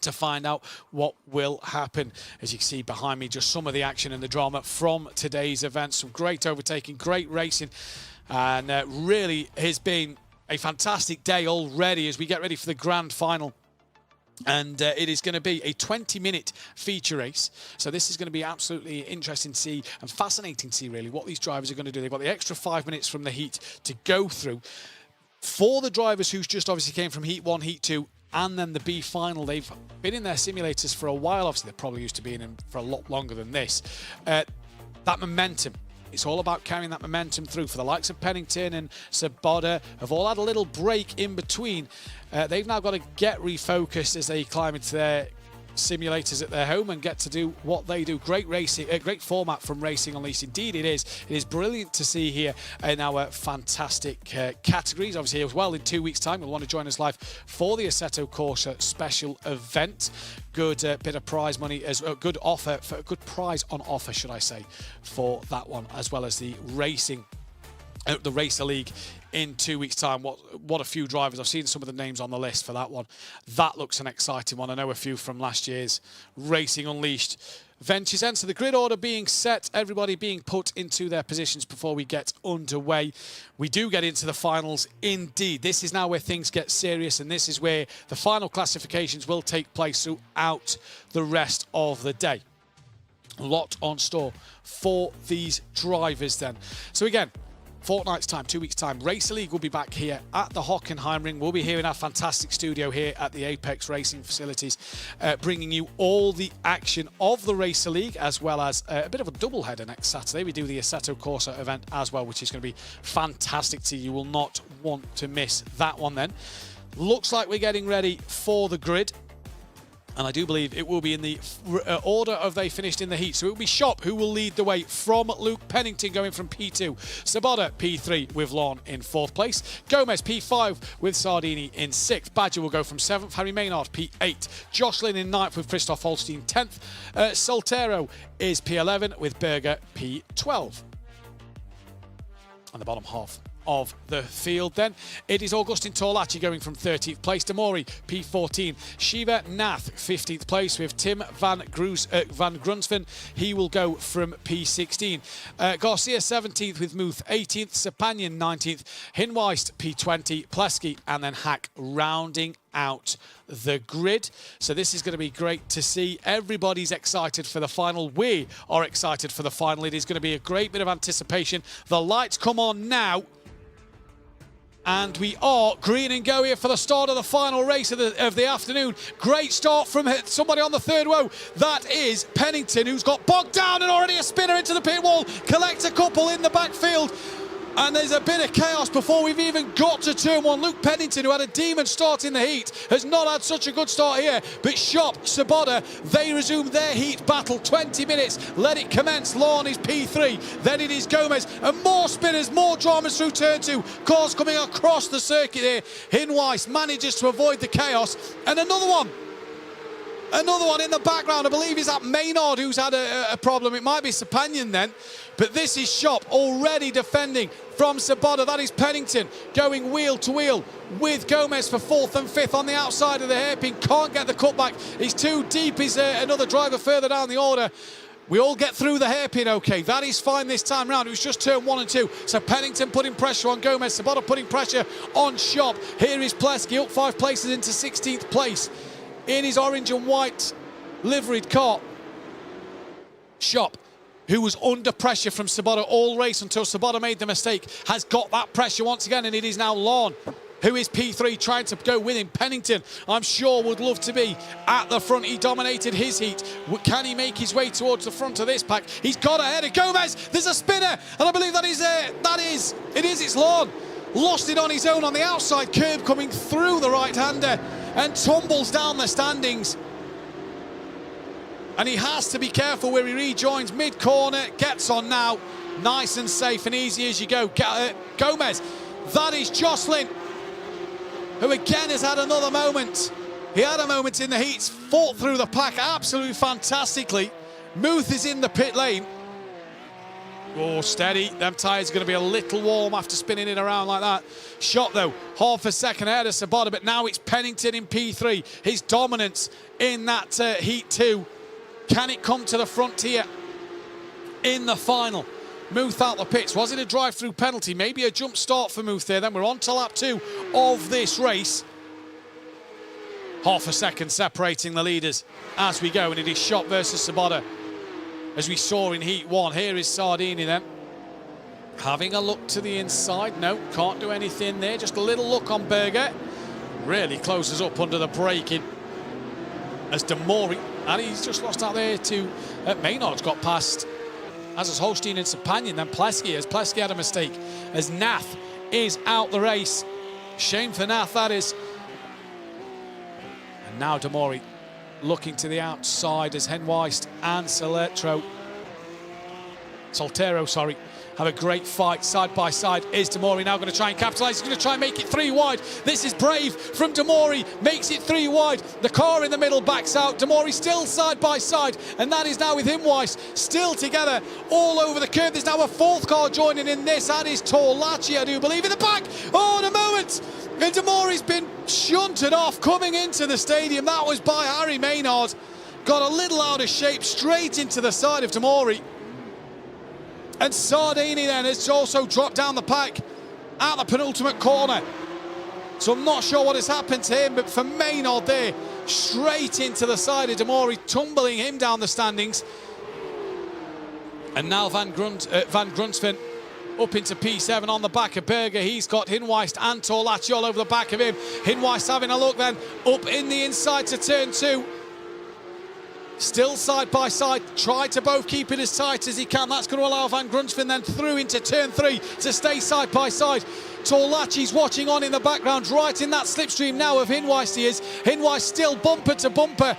to find out what will happen. As you can see behind me, just some of the action and the drama from today's event. Some great overtaking, great racing, and really has been a fantastic day already as we get ready for the grand final And it is going to be a 20-minute feature race. So this is going to be absolutely interesting to see and fascinating to see, really, what these drivers are going to do. They've got the extra 5 minutes from the heat to go through. For the drivers who just obviously came from Heat 1, Heat 2, and then the B-final, they've been in their simulators for a while. Obviously, they're probably used to being in for a lot longer than this. That momentum. It's all about carrying that momentum through. For the likes of Pennington and Sabota, have all had a little break in between. They've now got to get refocused as they climb into their simulators at their home and get to do what they do. Great racing, great format from Racing Unleashed. Indeed it is. It is brilliant to see here in our fantastic categories. Obviously as well, in 2 weeks' time, you'll want to join us live for the Assetto Corsa special event. Good bit of prize money, as a good offer, for a good prize on offer, should I say, for that one, as well as the racing, the Racer League in 2 weeks' time. What a few drivers. I've seen some of the names on the list for that one. That looks an exciting one. I know a few from last year's Racing Unleashed ventures. And so the grid order being set, everybody being put into their positions before we get underway. We do get into the finals indeed. This is now where things get serious, and this is where the final classifications will take place throughout the rest of the day. A lot on store for these drivers then. So again, fortnight's time, 2 weeks' time, Racer League will be back here at the Hockenheim ring. We'll be here in our fantastic studio here at the Apex Racing facilities, bringing you all the action of the Racer League, as well as a bit of a double-header next Saturday. We do the Assetto Corsa event as well, which is going to be fantastic to you. You will not want to miss that one then. Looks like we're getting ready for the grid. And I do believe it will be in the order of they finished in the heat. So it will be Shop who will lead the way from Luke Pennington going from P2. Sabota P3 with Lon in 4th place. Gomez P5 with Sardini in 6th. Badger will go from 7th. Harry Maynard P8. Jocelyn in 9th with Christoph Holstein 10th. Soltero is P11 with Berger P12. And the bottom half of the field then, it is Augustin Torlacci going from 13th place. Demori P14. Shiva Nath 15th place with Tim van Grunsven. He will go from P16. Garcia 17th with Muth 18th. Sepanian 19th. Hinweist P20. Plesky and then Hack rounding out the grid. So this is going to be great to see. Everybody's excited for the final. We are excited for the final. It is going to be a great bit of anticipation. The lights come on now. And we are green and go here for the start of the final race of the afternoon. Great start from somebody on the third row. That is Pennington, who's got bogged down and already a spinner into the pit wall. Collects a couple in the backfield. And there's a bit of chaos before we've even got to turn one. Luke Pennington, who had a demon start in the heat, has not had such a good start here. But Shop, Sabota, they resume their heat battle. 20 minutes, let it commence. Lorne is P3. Then it is Gomez. And more spinners, more dramas through turn 2. Cars coming across the circuit here. Hinweis manages to avoid the chaos. And another one. Another one in the background, I believe, is that Maynard who's had a problem. It might be Sepanian then. But this is Shop already defending from Sabota. That is Pennington going wheel to wheel with Gomez for 4th and 5th on the outside of the hairpin. Can't get the cutback. He's too deep. Is another driver further down the order. We all get through the hairpin okay. That is fine this time round. It was just turn 1 and 2. So Pennington putting pressure on Gomez. Sabota putting pressure on Shop. Here is Plesky up 5 places into 16th place in his orange and white liveried car. Shop, who was under pressure from Sabota all race until Sabota made the mistake, has got that pressure once again, and it is now Lorne, who is P3, trying to go with him. Pennington, I'm sure, would love to be at the front. He dominated his heat. Can he make his way towards the front of this pack? He's got ahead of Gomez. There's a spinner, and I believe it's Lorne. Lost it on his own on the outside curb, coming through the right-hander and tumbles down the standings. And he has to be careful where he rejoins mid-corner. Gets on now. Nice and safe and easy as you go. Gomez. That is Jocelyn, who again has had another moment. He had a moment in the heats. Fought through the pack absolutely fantastically. Muth is in the pit lane. Oh, steady. Them tyres are going to be a little warm after spinning it around like that. Shot, though, half a second ahead of Sabota, but now it's Pennington in P3. His dominance in that Heat 2. Can it come to the frontier in the final? Muth out the pits. Was it a drive-through penalty? Maybe a jump start for Muth there. Then we're on to lap 2 of this race. Half a second separating the leaders as we go, and it is Shop versus Sabota. As we saw in Heat 1, here is Sardini then. Having a look to the inside. No, can't do anything there. Just a little look on Berger. Really closes up under the braking. As Demori, and he's just lost out there to Maynard's got past. As is Holstein and Sapanian, then Plesky, as Plesky had a mistake. As Nath is out the race. Shame for Nath, that is. And now Demori looking to the outside as Henweist and Soltero, have a great fight side by side. Is Demori now going to try and capitalise? He's going to try and make it 3 wide. This is brave from Demori, makes it 3 wide. The car in the middle backs out. Demori still side by side, and that is now with Henweist still together all over the curve. There's now a 4th car joining in this. That is Torlaci, I do believe, in the back. Oh, in a moment. And Demori's been shunted off coming into the stadium. That was by Harry Maynard. Got a little out of shape straight into the side of Demori. And Sardini then has also dropped down the pack at the penultimate corner. So I'm not sure what has happened to him, but for Maynard there, straight into the side of Demori, tumbling him down the standings. And now Van Grunsven up into P7 on the back of Berger. He's got Henweist and Torlaci all over the back of him. Henweist having a look then up in the inside to turn 2. Still side by side, try to both keep it as tight as he can. That's going to allow Van Grunsven then through into turn 3 to stay side by side. Torlaci's watching on in the background, right in that slipstream now of Henweist he is. Henweist still bumper to bumper.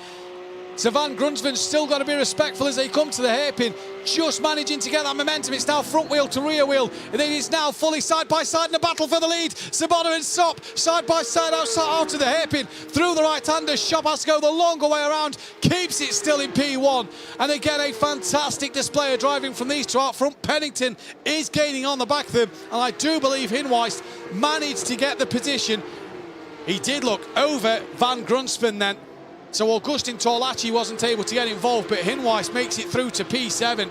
So Van Grunsven's still got to be respectful as they come to the hairpin, just managing to get that momentum. It's now front wheel to rear wheel, and it is now fully side by side in a battle for the lead. Sabota and Sop side by side out to the hairpin through the right-hander. Shop has to go the longer way around, keeps it still in P1, and again a fantastic display of driving from these two out front. Pennington is gaining on the back of them, and I do believe Henweist managed to get the position. He did look over Van Grunsven then. So Augustin Torlaci wasn't able to get involved, but Henweist makes it through to P7.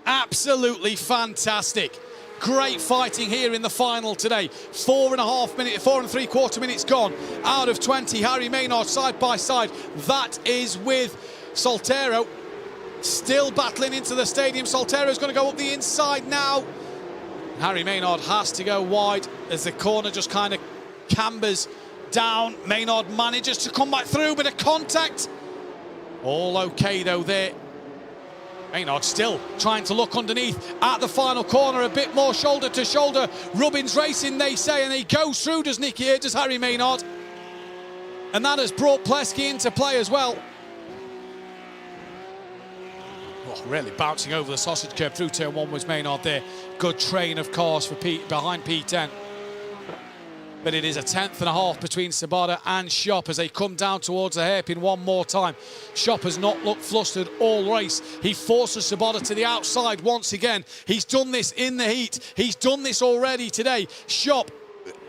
Absolutely fantastic. Great fighting here in the final today. 4.75 minutes gone out of 20. Harry Maynard side by side. That is with Soltero. Still battling into the stadium. Soltero's going to go up the inside now. Harry Maynard has to go wide as the corner just kind of cambers down. Maynard manages to come back through, but a contact. All okay though there. Maynard still trying to look underneath at the final corner, a bit more shoulder to shoulder. Rubbins racing, they say, and he goes through, does Harry Maynard. And that has brought Plesky into play as well. Oh, really bouncing over the sausage curb through turn 1 was Maynard there. Good train of cars for behind P10. But it is a 10.5 between Sabata and Shop as they come down towards the hairpin one more time. Shop has not looked flustered all race. He forces Sabata to the outside once again. He's done this in the heat. He's done this already today. Shop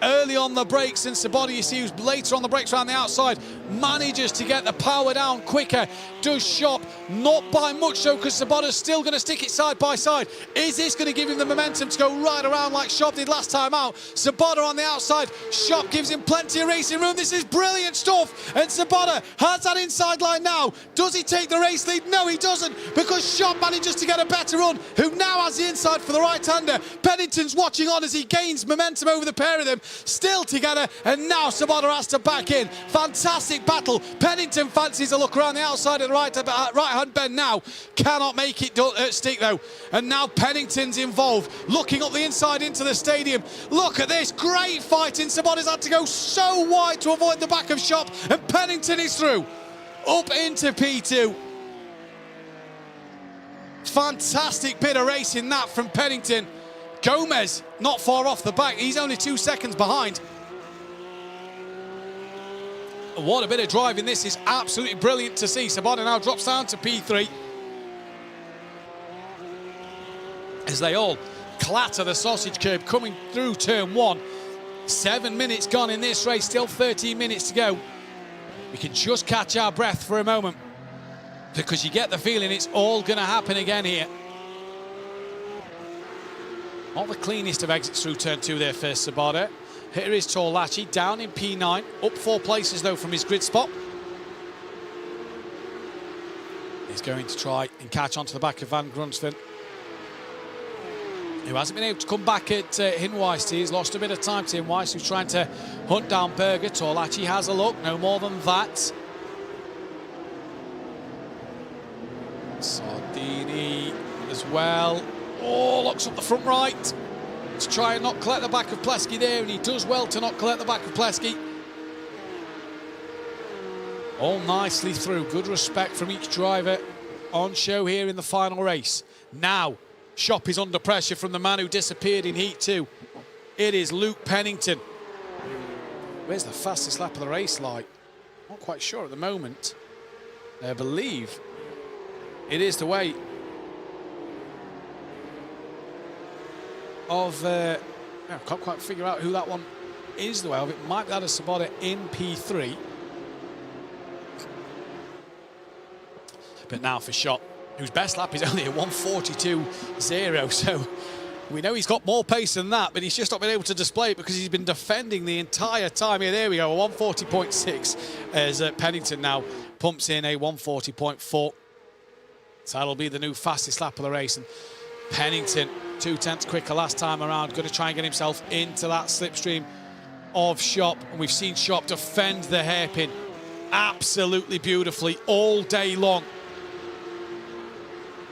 early on the brakes, and Sabata, you see, who's later on the brakes around the outside, manages to get the power down quicker. Does Shop, not by much so, because Sabata's still going to stick it side by side. Is this going to give him the momentum to go right around like Shop did last time out? Sabata on the outside. Shop gives him plenty of racing room. This is brilliant stuff, and Sabata has that inside line now. Does he take the race lead? No, he doesn't, because Shop manages to get a better run, who now has the inside for the right-hander. Pennington's watching on as he gains momentum over the pair of them. Still together, and now Sabata has to back in. Fantastic battle. Pennington fancies a look around the outside of the right-hand bend now. Cannot make it stick though. And now Pennington's involved, looking up the inside into the stadium. Look at this, great fighting. Sabata's had to go so wide to avoid the back of Shop, and Pennington is through. Up into P2. Fantastic bit of racing that from Pennington. Gomez not far off the back. He's only 2 seconds behind. What a bit of driving. This is absolutely brilliant to see. Sabata now drops down to P3 as they all clatter the sausage curb coming through turn 1. 7 minutes gone in this race, still 13 minutes to go. We can just catch our breath for a moment, because you get the feeling it's all going to happen again here. Not the cleanest of exits through turn 2 there for Sabata. Here is Torlachi down in P9, up 4 places though from his grid spot. He's going to try and catch onto the back of Van Grunsven, who hasn't been able to come back at Hinweist. He's lost a bit of time to Hinweist, who's trying to hunt down Berger. Torlachi has a look, no more than that. Sardini as well. Oh, locks up the front right to try and not collect the back of Plesky there, and he does well to not collect the back of Plesky. All nicely through. Good respect from each driver on show here in the final race. Now, Shop is under pressure from the man who disappeared in Heat 2. It is Luke Pennington. Where's the fastest lap of the race like? Not quite sure at the moment. I believe it is the way of... I can't quite figure out who that one is the way of. It might be that of Sabota in P3. But now for Shop, whose best lap is only a 1:42.0, so we know he's got more pace than that, but he's just not been able to display it because he's been defending the entire time. Here, there we go, a 1:40.6 as Pennington now pumps in a 1:40.4. So that'll be the new fastest lap of the race. And Pennington, 0.2 quicker last time around, going to try and get himself into that slipstream of Shop. And we've seen Shop defend the hairpin absolutely beautifully all day long.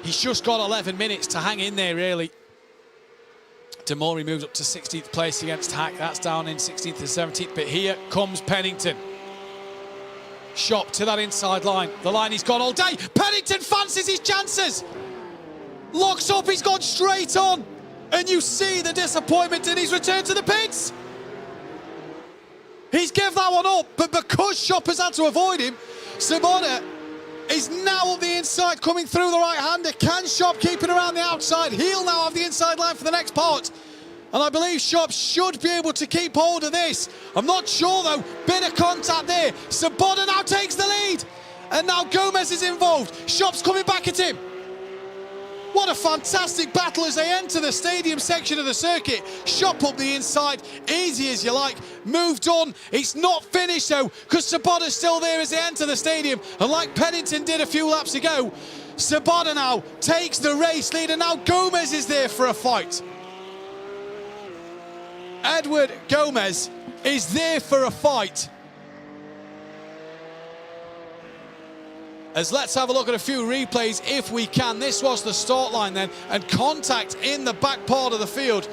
He's just got 11 minutes to hang in there, really. Demori moves up to 16th place against Hack. That's down in 16th and 17th. But here comes Pennington. Shop to that inside line. The line he's got all day. Pennington fancies his chances. Locks up, he's gone straight on. And you see the disappointment in his return to the pits. He's given that one up, but because Shop has had to avoid him, Sabota is now up the inside, coming through the right-hander. Can Shop keep it around the outside? He'll now have the inside line for the next part. And I believe Shop should be able to keep hold of this. I'm not sure, though. Bit of contact there. Sabota now takes the lead. And now Gomez is involved. Shop's coming back at him. What a fantastic battle as they enter the stadium section of the circuit. Shop up the inside, easy as you like, moved on. It's not finished though, because Sabota's still there as they enter the stadium. And like Pennington did a few laps ago, Sabota now takes the race lead, and now Gomez is there for a fight. Edward Gomez is there for a fight. As let's have a look at a few replays if we can. This was the start line then, and contact in the back part of the field.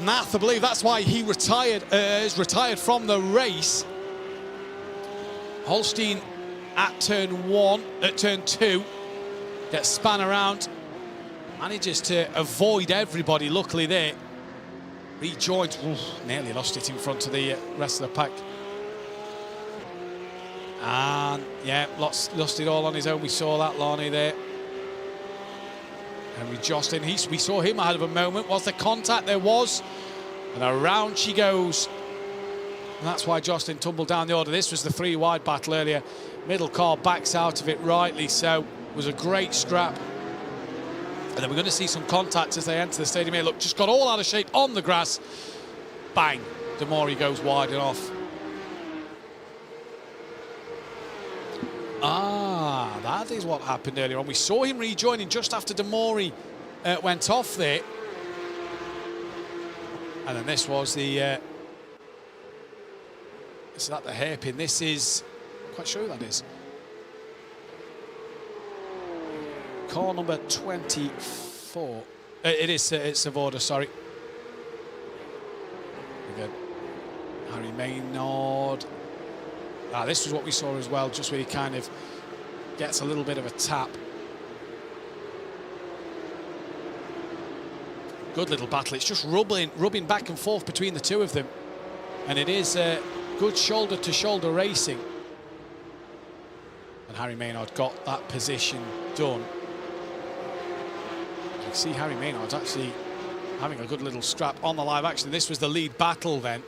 Nath, I believe that's why he is retired from the race. Holstein at turn 2, gets spun around, manages to avoid everybody, luckily there. Rejoins, nearly lost it in front of the rest of the pack. And yeah, lost it all on his own. We saw that, Larney there. Henry Jocelyn, we saw him ahead of a moment. Was there contact? There was. And around she goes. And that's why Jocelyn tumbled down the order. This was the 3 wide battle earlier. Middle car backs out of it rightly so. It was a great scrap. And then we're going to see some contact as they enter the stadium here. Look, just got all out of shape on the grass. Bang. Demori goes wide and off. Ah, that is what happened earlier on. We saw him rejoining just after Demori went off there. And then this was the... is that the hairpin? This is... I'm quite sure who that is. Car number 24. It is it's Savoda, sorry. Again. Harry Maynard. This was what we saw as well, just where he kind of gets a little bit of a tap. Good little battle. It's just rubbing back and forth between the two of them. And it is good shoulder-to-shoulder racing. And Harry Maynard got that position done. You can see Harry Maynard's actually having a good little scrap on the live action. This was the lead battle then.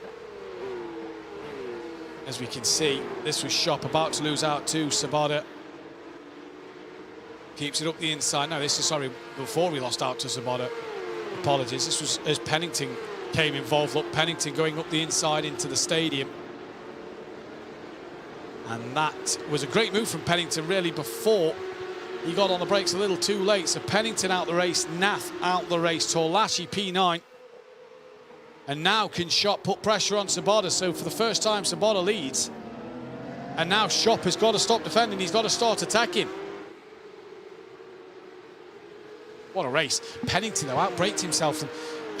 As we can see, this was Shop about to lose out to Sabota. Keeps it up the inside. No, this is, sorry, before we lost out to Sabota. Apologies. This was as Pennington came involved. Look, Pennington going up the inside into the stadium. And that was a great move from Pennington, really, before he got on the brakes a little too late. So Pennington out the race, Nath out the race, Torlachi P9. And now can Shop put pressure on Sabota. So for the first time, Sabota leads. And now Shop has got to stop defending. He's got to start attacking. What a race. Pennington, though, outbraked himself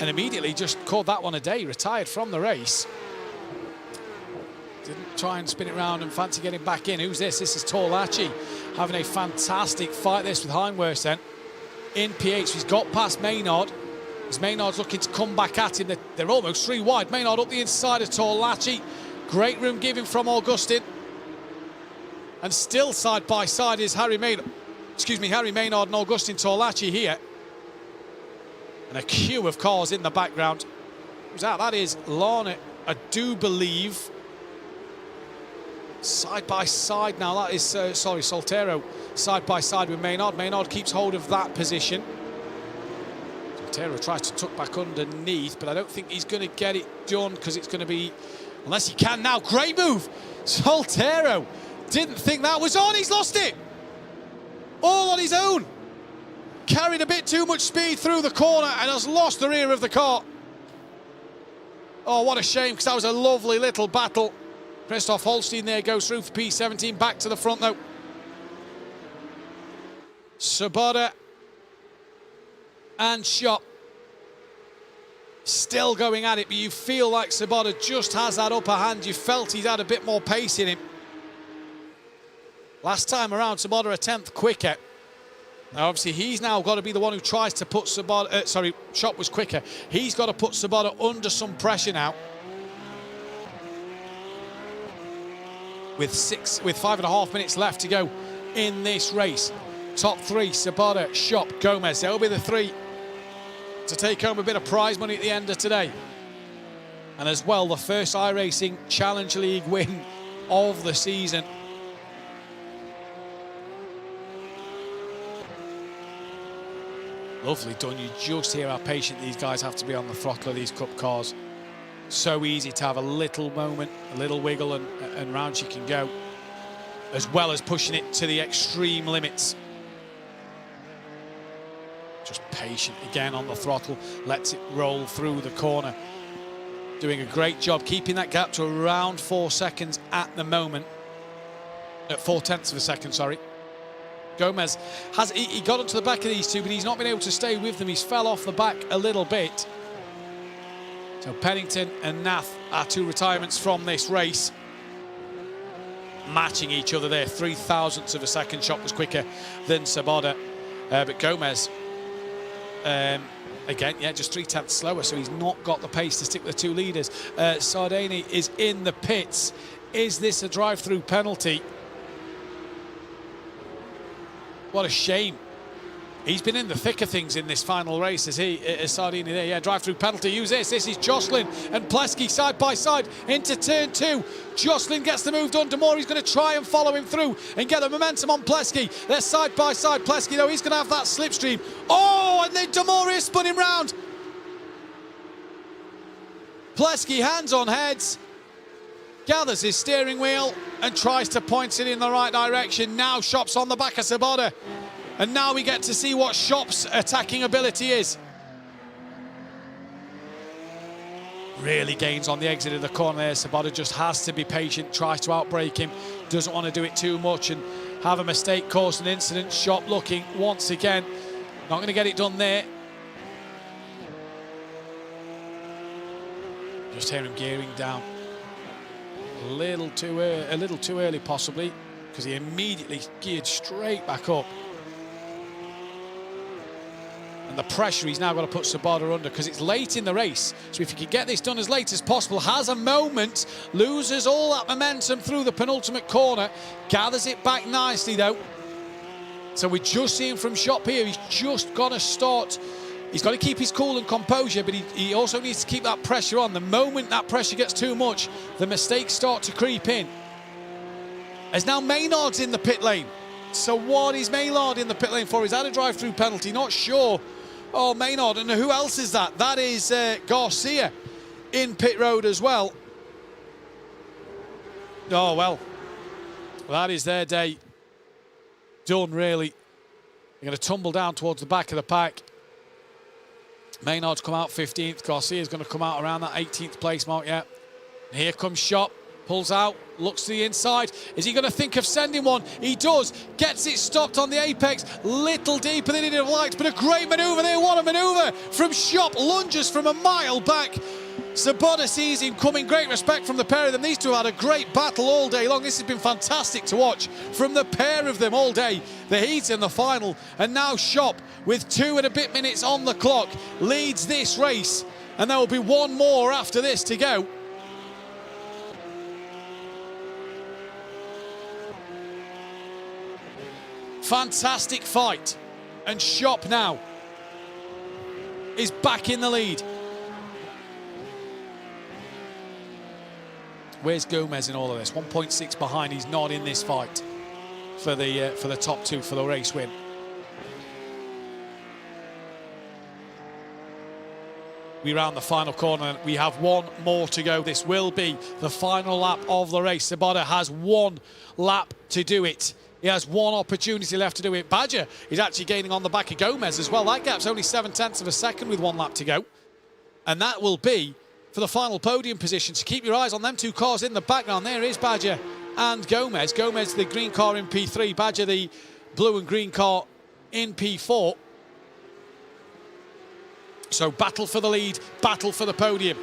and immediately just called that one a day, retired from the race. Didn't try and spin it around and fancy getting back in. Who's this? This is Torlachi having a fantastic fight this with Heinworth then. In P8, he's got past Maynard. As Maynard's looking to come back at him. They're almost 3 wide. Maynard up the inside of Torlachi. Great room giving from Augustin. And still side by side is Harry Maynard and Augustin Torlachi here. And a queue of cars in the background. Who's that? That is Lana, I do believe. Side by side now. That is, Soltero side by side with Maynard. Maynard keeps hold of that position. Soltero tries to tuck back underneath, but I don't think he's going to get it done because it's going to be, unless he can now. Great move. Soltero didn't think that was on. He's lost it. All on his own. Carried a bit too much speed through the corner and has lost the rear of the car. Oh, what a shame, because that was a lovely little battle. Christoph Holstein there goes through for P17. Back to the front, though. Sabota and Shop still going at it, but you feel like Sabota just has that upper hand. You felt he's had a bit more pace in him. Last time around, Sabota a 10th quicker. Now, obviously, he's now got to be the one who tries to put Sabota... Shop was quicker. He's got to put Sabota under some pressure now. With 5.5 minutes left to go in this race. Top 3, Sabota, Shop, Gomez. They'll be the 3 to take home a bit of prize money at the end of today. And as well, the first iRacing Challenge League win of the season. Lovely done. You just hear how patient these guys have to be on the throttle of these cup cars. So easy to have a little moment, a little wiggle, and round she can go, as well as pushing it to the extreme limits. Just patient again on the throttle, lets it roll through the corner. Doing a great job keeping that gap to around 4 seconds at the moment. At 0.4 of a second, sorry. Gomez he got onto the back of these two, but he's not been able to stay with them. He's fell off the back a little bit. So Pennington and Nath are 2 retirements from this race. Matching each other there. 0.003 of a second. Shop was quicker than Sabota. But Gomez, again, yeah, just 0.3 slower, so he's not got the pace to stick with the 2 leaders. Sardini is in the pits. Is this a drive-through penalty? What a shame. He's been in the thick of things in this final race, is Sardini there. Yeah, drive-through penalty. Use this. This is Jocelyn and Plesky side by side into turn 2. Jocelyn gets the move done. Demori's going to try and follow him through and get the momentum on Plesky. They're side by side. Plesky, though, he's going to have that slipstream. Oh, and then Demori has spun him round. Plesky, hands on heads, gathers his steering wheel and tries to point it in the right direction. Now Shop's on the back of Sabota. And now we get to see what Shop's attacking ability is. Really gains on the exit of the corner there. Sabota just has to be patient, tries to outbrake him, doesn't want to do it too much and have a mistake cause an incident. Shop looking once again. Not going to get it done there. Just hear him gearing down. A little too early possibly, because he immediately geared straight back up. And the pressure he's now got to put Sabota under, because it's late in the race. So if he can get this done as late as possible, has a moment, loses all that momentum through the penultimate corner, gathers it back nicely though. So we're just seeing from Shop here, he's just got to start. He's got to keep his cool and composure, but he also needs to keep that pressure on. The moment that pressure gets too much, the mistakes start to creep in. As now Maynard's in the pit lane. So what is Maynard in the pit lane for? He's had a drive-through penalty, not sure. Oh, Maynard, and who else is that? That is Garcia. in pit road as well. Oh, well, that is their day done, really. They're going to tumble down towards the back of the pack. Maynard's come out 15th. Garcia's going to come out around that 18th place mark, yeah. And here comes Shop, pulls out, looks to the inside. Is he going to think of sending one? He does. Gets it stopped on the apex. Little deeper than he'd have liked, but a great manoeuvre there. What a manoeuvre from Shop. Lunges from a mile back. Sabota sees him coming. Great respect from the pair of them. These two have had a great battle all day long. This has been fantastic to watch from the pair of them all day. The heat and the final. And now Shop, with 2 and a bit minutes on the clock, leads this race. And there will be one more after this to go. Fantastic fight. And Shop now is back in the lead. Where's Gomez in all of this? 1.6 behind. He's not in this fight for the top 2 for the race win. We round the final corner and we have one more to go. This will be the final lap of the race. Sabota has 1 lap to do it. He has 1 opportunity left to do it. Badger is actually gaining on the back of Gomez as well. That gap's only 0.7 of a second with 1 lap to go. And that will be for the final podium position. So keep your eyes on them 2 cars in the background. There is Badger and Gomez. Gomez, the green car in P3. Badger, the blue and green car in P4. So battle for the lead, battle for the podium.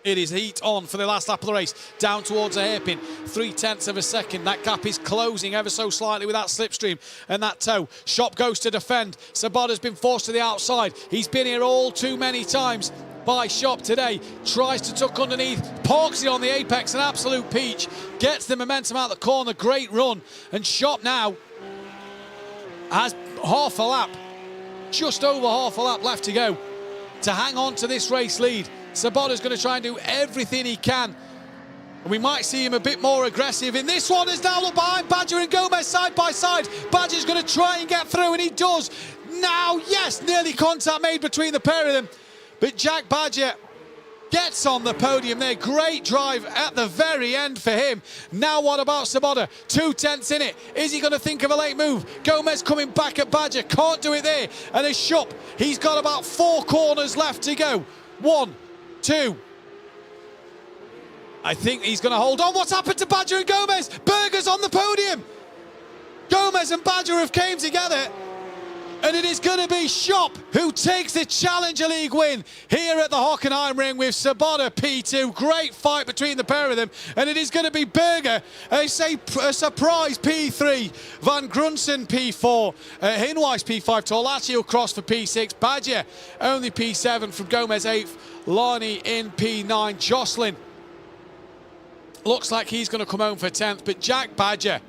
It is heat on for the last lap of the race, down towards a hairpin, 0.3 of a second. That gap is closing ever so slightly with that slipstream and that toe. Shop goes to defend. Sabota's been forced to the outside. He's been here all too many times by Shop today. Tries to tuck underneath, parks it on the apex, an absolute peach. Gets the momentum out the corner, great run. And Shop now has half a lap, just over half a lap left to go to hang on to this race lead. Sabota's going to try and do everything he can. And we might see him a bit more aggressive in this one. As now look behind Badger and Gomez side by side. Badger's going to try and get through, and he does. Now, yes, nearly contact made between the pair of them. But Jack Badger gets on the podium there. Great drive at the very end for him. Now what about Sabota? 2/10 in it. Is he going to think of a late move? Gomez coming back at Badger. Can't do it there. And a Shop, he's got about 4 corners left to go. 1, 2. I think he's going to hold on. What's happened to Badger and Gomez? Berger's on the podium. Gomez and Badger have came together. And it is going to be Shop who takes the Challenger League win here at the Hockenheim ring with Sabota P2. Great fight between the pair of them. And it is going to be Berger, a surprise P3. Van Grunsen P4. Hinwise P5. Torlaccio Cross for P6. Badger only P7 from Gomez 8th. Larney in P9. Jocelyn looks like he's going to come home for 10th. But Jack Badger,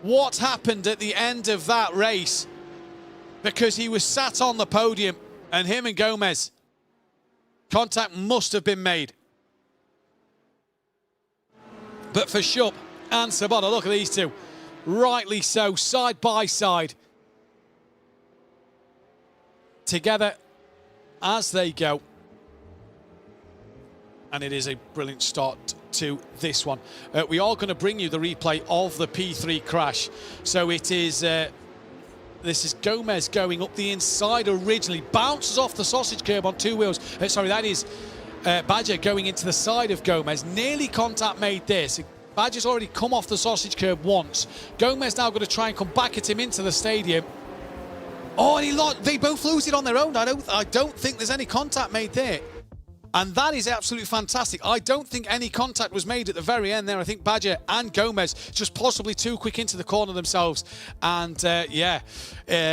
what happened at the end of that race? Because he was sat on the podium and him and Gomez, contact must have been made. But for Shop and Sabota, look at these two. Rightly so, side by side. Together as they go. And it is a brilliant start to this one. We are going to bring you the replay of the P3 crash. So it is... this is Gomez going up the inside originally, bounces off the sausage curb on 2 wheels. Sorry, that is Badger going into the side of Gomez. Nearly contact made there. So Badger's already come off the sausage curb once. Gomez now going to try and come back at him into the stadium. Oh, and they both lose it on their own. I don't think there's any contact made there. And that is absolutely fantastic. I don't think any contact was made at the very end there. I think Badger and Gomez just possibly too quick into the corner themselves. And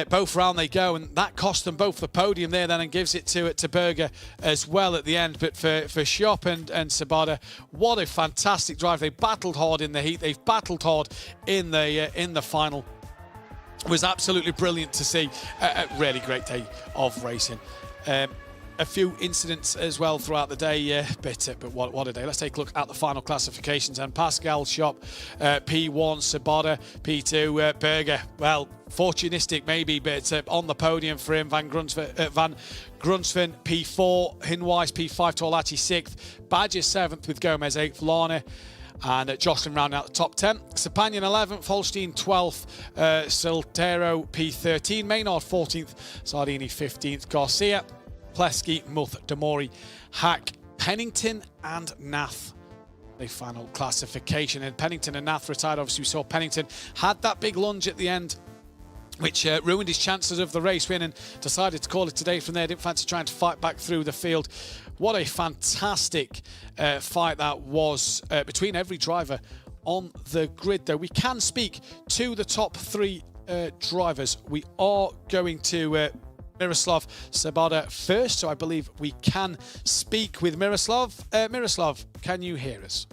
both round they go. And that cost them both the podium there then and gives it to Berger as well at the end. But for Shop and Sabota, what a fantastic drive. They battled hard in the heat. They've battled hard in the final. It was absolutely brilliant to see. A really great day of racing. a few incidents as well throughout the day, but what a day. Let's take a look at the final classifications. And Pascal Schop, P1, Sabota, P2, Berger. Well, fortunistic maybe, but on the podium for him. Van Grunsven, P4, Hinwise, P5, Torlacci 6th, Badger 7th with Gomez 8th, Lana and Jocelyn rounding out the top 10. Sapanian 11th, Holstein 12th, Soltero P13, Maynard 14th, Sardini 15th, Garcia, Plesky, Muth, Damori, Hack, Pennington and Nath. The final classification, and Pennington and Nath retired. Obviously we saw Pennington had that big lunge at the end, which ruined his chances of the race win, and decided to call it today from there. Didn't fancy trying to fight back through the field. What a fantastic fight that was between every driver on the grid, though. We can speak to the top 3 drivers. We are going to Miroslav Sabota first, so I believe we can speak with Miroslav. Miroslav, can you hear us?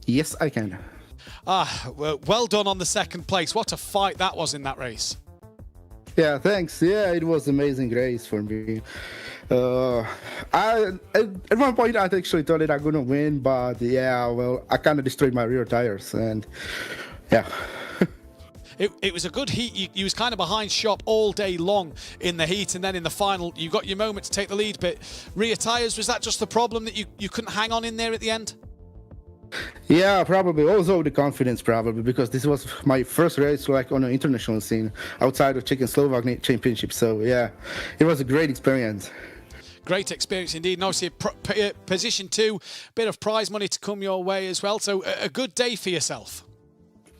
Yes, I can. Well done on the second place. What a fight that was in that race. Yeah, thanks. Yeah, it was an amazing race for me. At one point I actually thought that I'm gonna win, but yeah, well, I kind of destroyed my rear tires, and yeah. It was a good heat. You was kind of behind Schop all day long in the heat, and then in the final you got your moment to take the lead, but rear tires, was that just the problem, that you couldn't hang on in there at the end? Yeah, probably. Also the confidence, probably, because this was my first race like on an international scene outside of Czechoslovak Championship. So yeah, it was a great experience. Great experience indeed, and obviously position 2, bit of prize money to come your way as well. So a good day for yourself.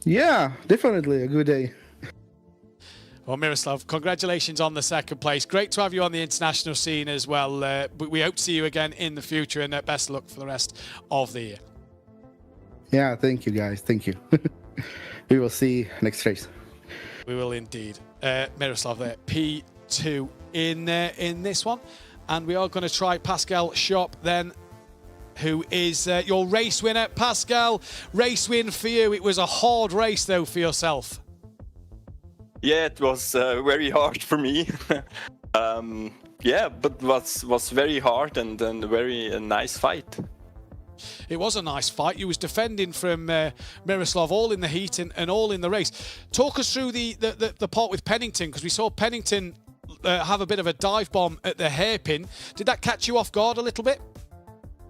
Yeah, definitely a good day. Well, Miroslav, congratulations on the second place. Great to have you on the international scene as well. We hope to see you again in the future, and best of luck for the rest of the year. Yeah, thank you guys. Thank you. We will see next race. We will indeed. Miroslav there, P2 in this one. And we are going to try Pascal Schop then, who is your race winner. Pascal, race win for you. It was a hard race though for yourself. Yeah, it was very hard for me. Yeah, but was very hard and a very nice fight. It was a nice fight. You was defending from Miroslav all in the heat and all in the race. Talk us through the part with Pennington, because we saw Pennington have a bit of a dive bomb at the hairpin. Did that catch you off guard a little bit?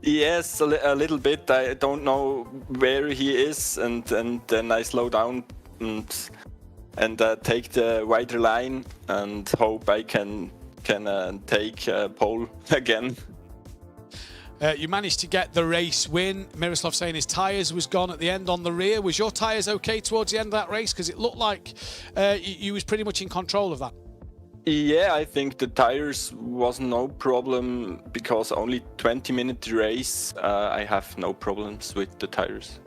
Yes, a little bit. I don't know where he is, and then I slow down and take the wider line and hope I can take pole again. You managed to get the race win. Miroslav saying his tyres was gone at the end on the rear. Was your tyres okay towards the end of that race? Because it looked like you was pretty much in control of that. Yeah, I think the tires was no problem, because only 20-minute race. I have no problems with the tires.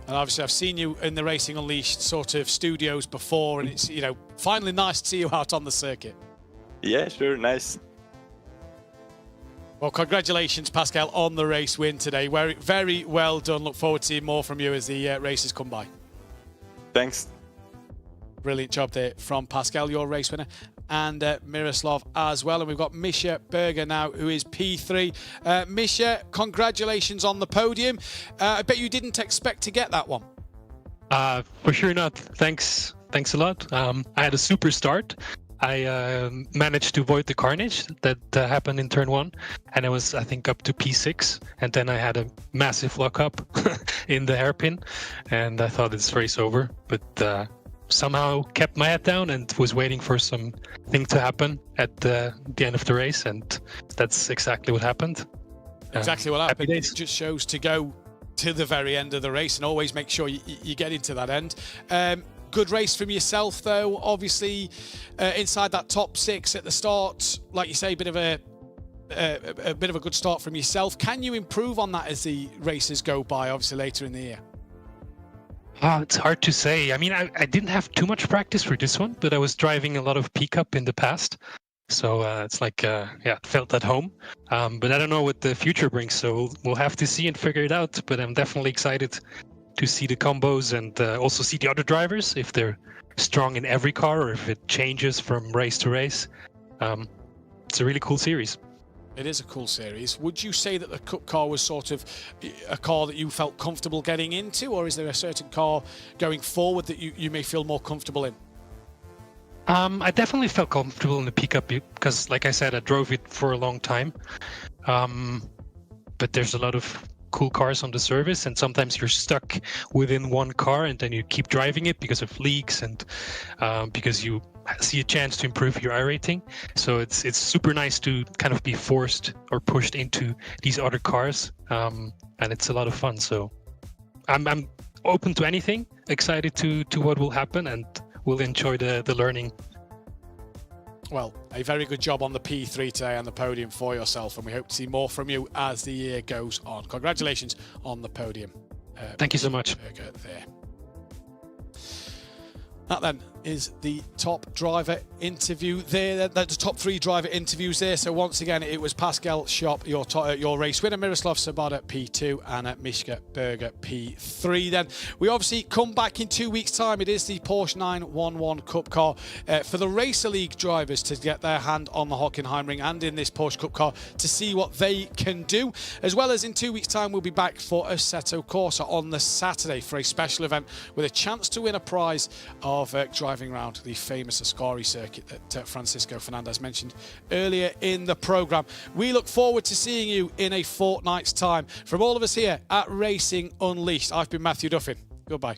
And obviously I've seen you in the Racing Unleashed sort of studios before, and it's, finally nice to see you out on the circuit. Yeah, sure, nice. Well, congratulations, Pascal, on the race win today. Very well done. Look forward to seeing more from you as the races come by. Thanks. Brilliant job there from Pascal, your race winner, and Miroslav as well. And we've got Misha Berger now, who is P3. Misha, congratulations on the podium. I bet you didn't expect to get that one. For sure not. Thanks a lot. I had a super start. I managed to avoid the carnage that happened in turn 1, and I was, I think, up to P6, and then I had a massive lock up in the hairpin, and I thought this race over, but somehow kept my head down and was waiting for something to happen at the end of the race, and that's exactly what happened. Exactly what happened. It just shows to go to the very end of the race and always make sure you get into that end. Good race from yourself, though. Obviously, inside that top 6 at the start, like you say, a bit of a good start from yourself. Can you improve on that as the races go by? Obviously, later in the year. It's hard to say. I mean, I didn't have too much practice for this one, but I was driving a lot of pickup in the past, so it's like felt at home. But I don't know what the future brings, so we'll have to see and figure it out. But I'm definitely excited to see the combos and also see the other drivers, if they're strong in every car or if it changes from race to race. It's a really cool series. It is a cool series. Would you say that the Cup car was sort of a car that you felt comfortable getting into, or is there a certain car going forward that you may feel more comfortable in? I definitely felt comfortable in the pickup because, like I said, I drove it for a long time. But there's a lot of cool cars on the service, and sometimes you're stuck within one car and then you keep driving it because of leaks and because you see a chance to improve your iRating. So it's super nice to kind of be forced or pushed into these other cars, and it's a lot of fun. So I'm open to anything, excited to what will happen, and will enjoy the learning. Well, a very good job on the P3 today on the podium for yourself, and we hope to see more from you as the year goes on. Congratulations on the podium. Thank you so much. There. That then is the top driver interview there. That's the top 3 driver interviews there. So once again, it was Pascal Schopp, your race winner, Miroslav Sabada P2, and Miška Berger P3. Then we obviously come back in 2 weeks' time. It is the Porsche 911 Cup car for the Racer League drivers to get their hand on the Hockenheim ring and in this Porsche Cup car to see what they can do. As well as in 2 weeks' time, we'll be back for Assetto Corsa on the Saturday for a special event with a chance to win a prize of driving around the famous Ascari circuit that Francisco Fernandez mentioned earlier in the programme. We look forward to seeing you in a fortnight's time. From all of us here at Racing Unleashed, I've been Matthew Duffin. Goodbye.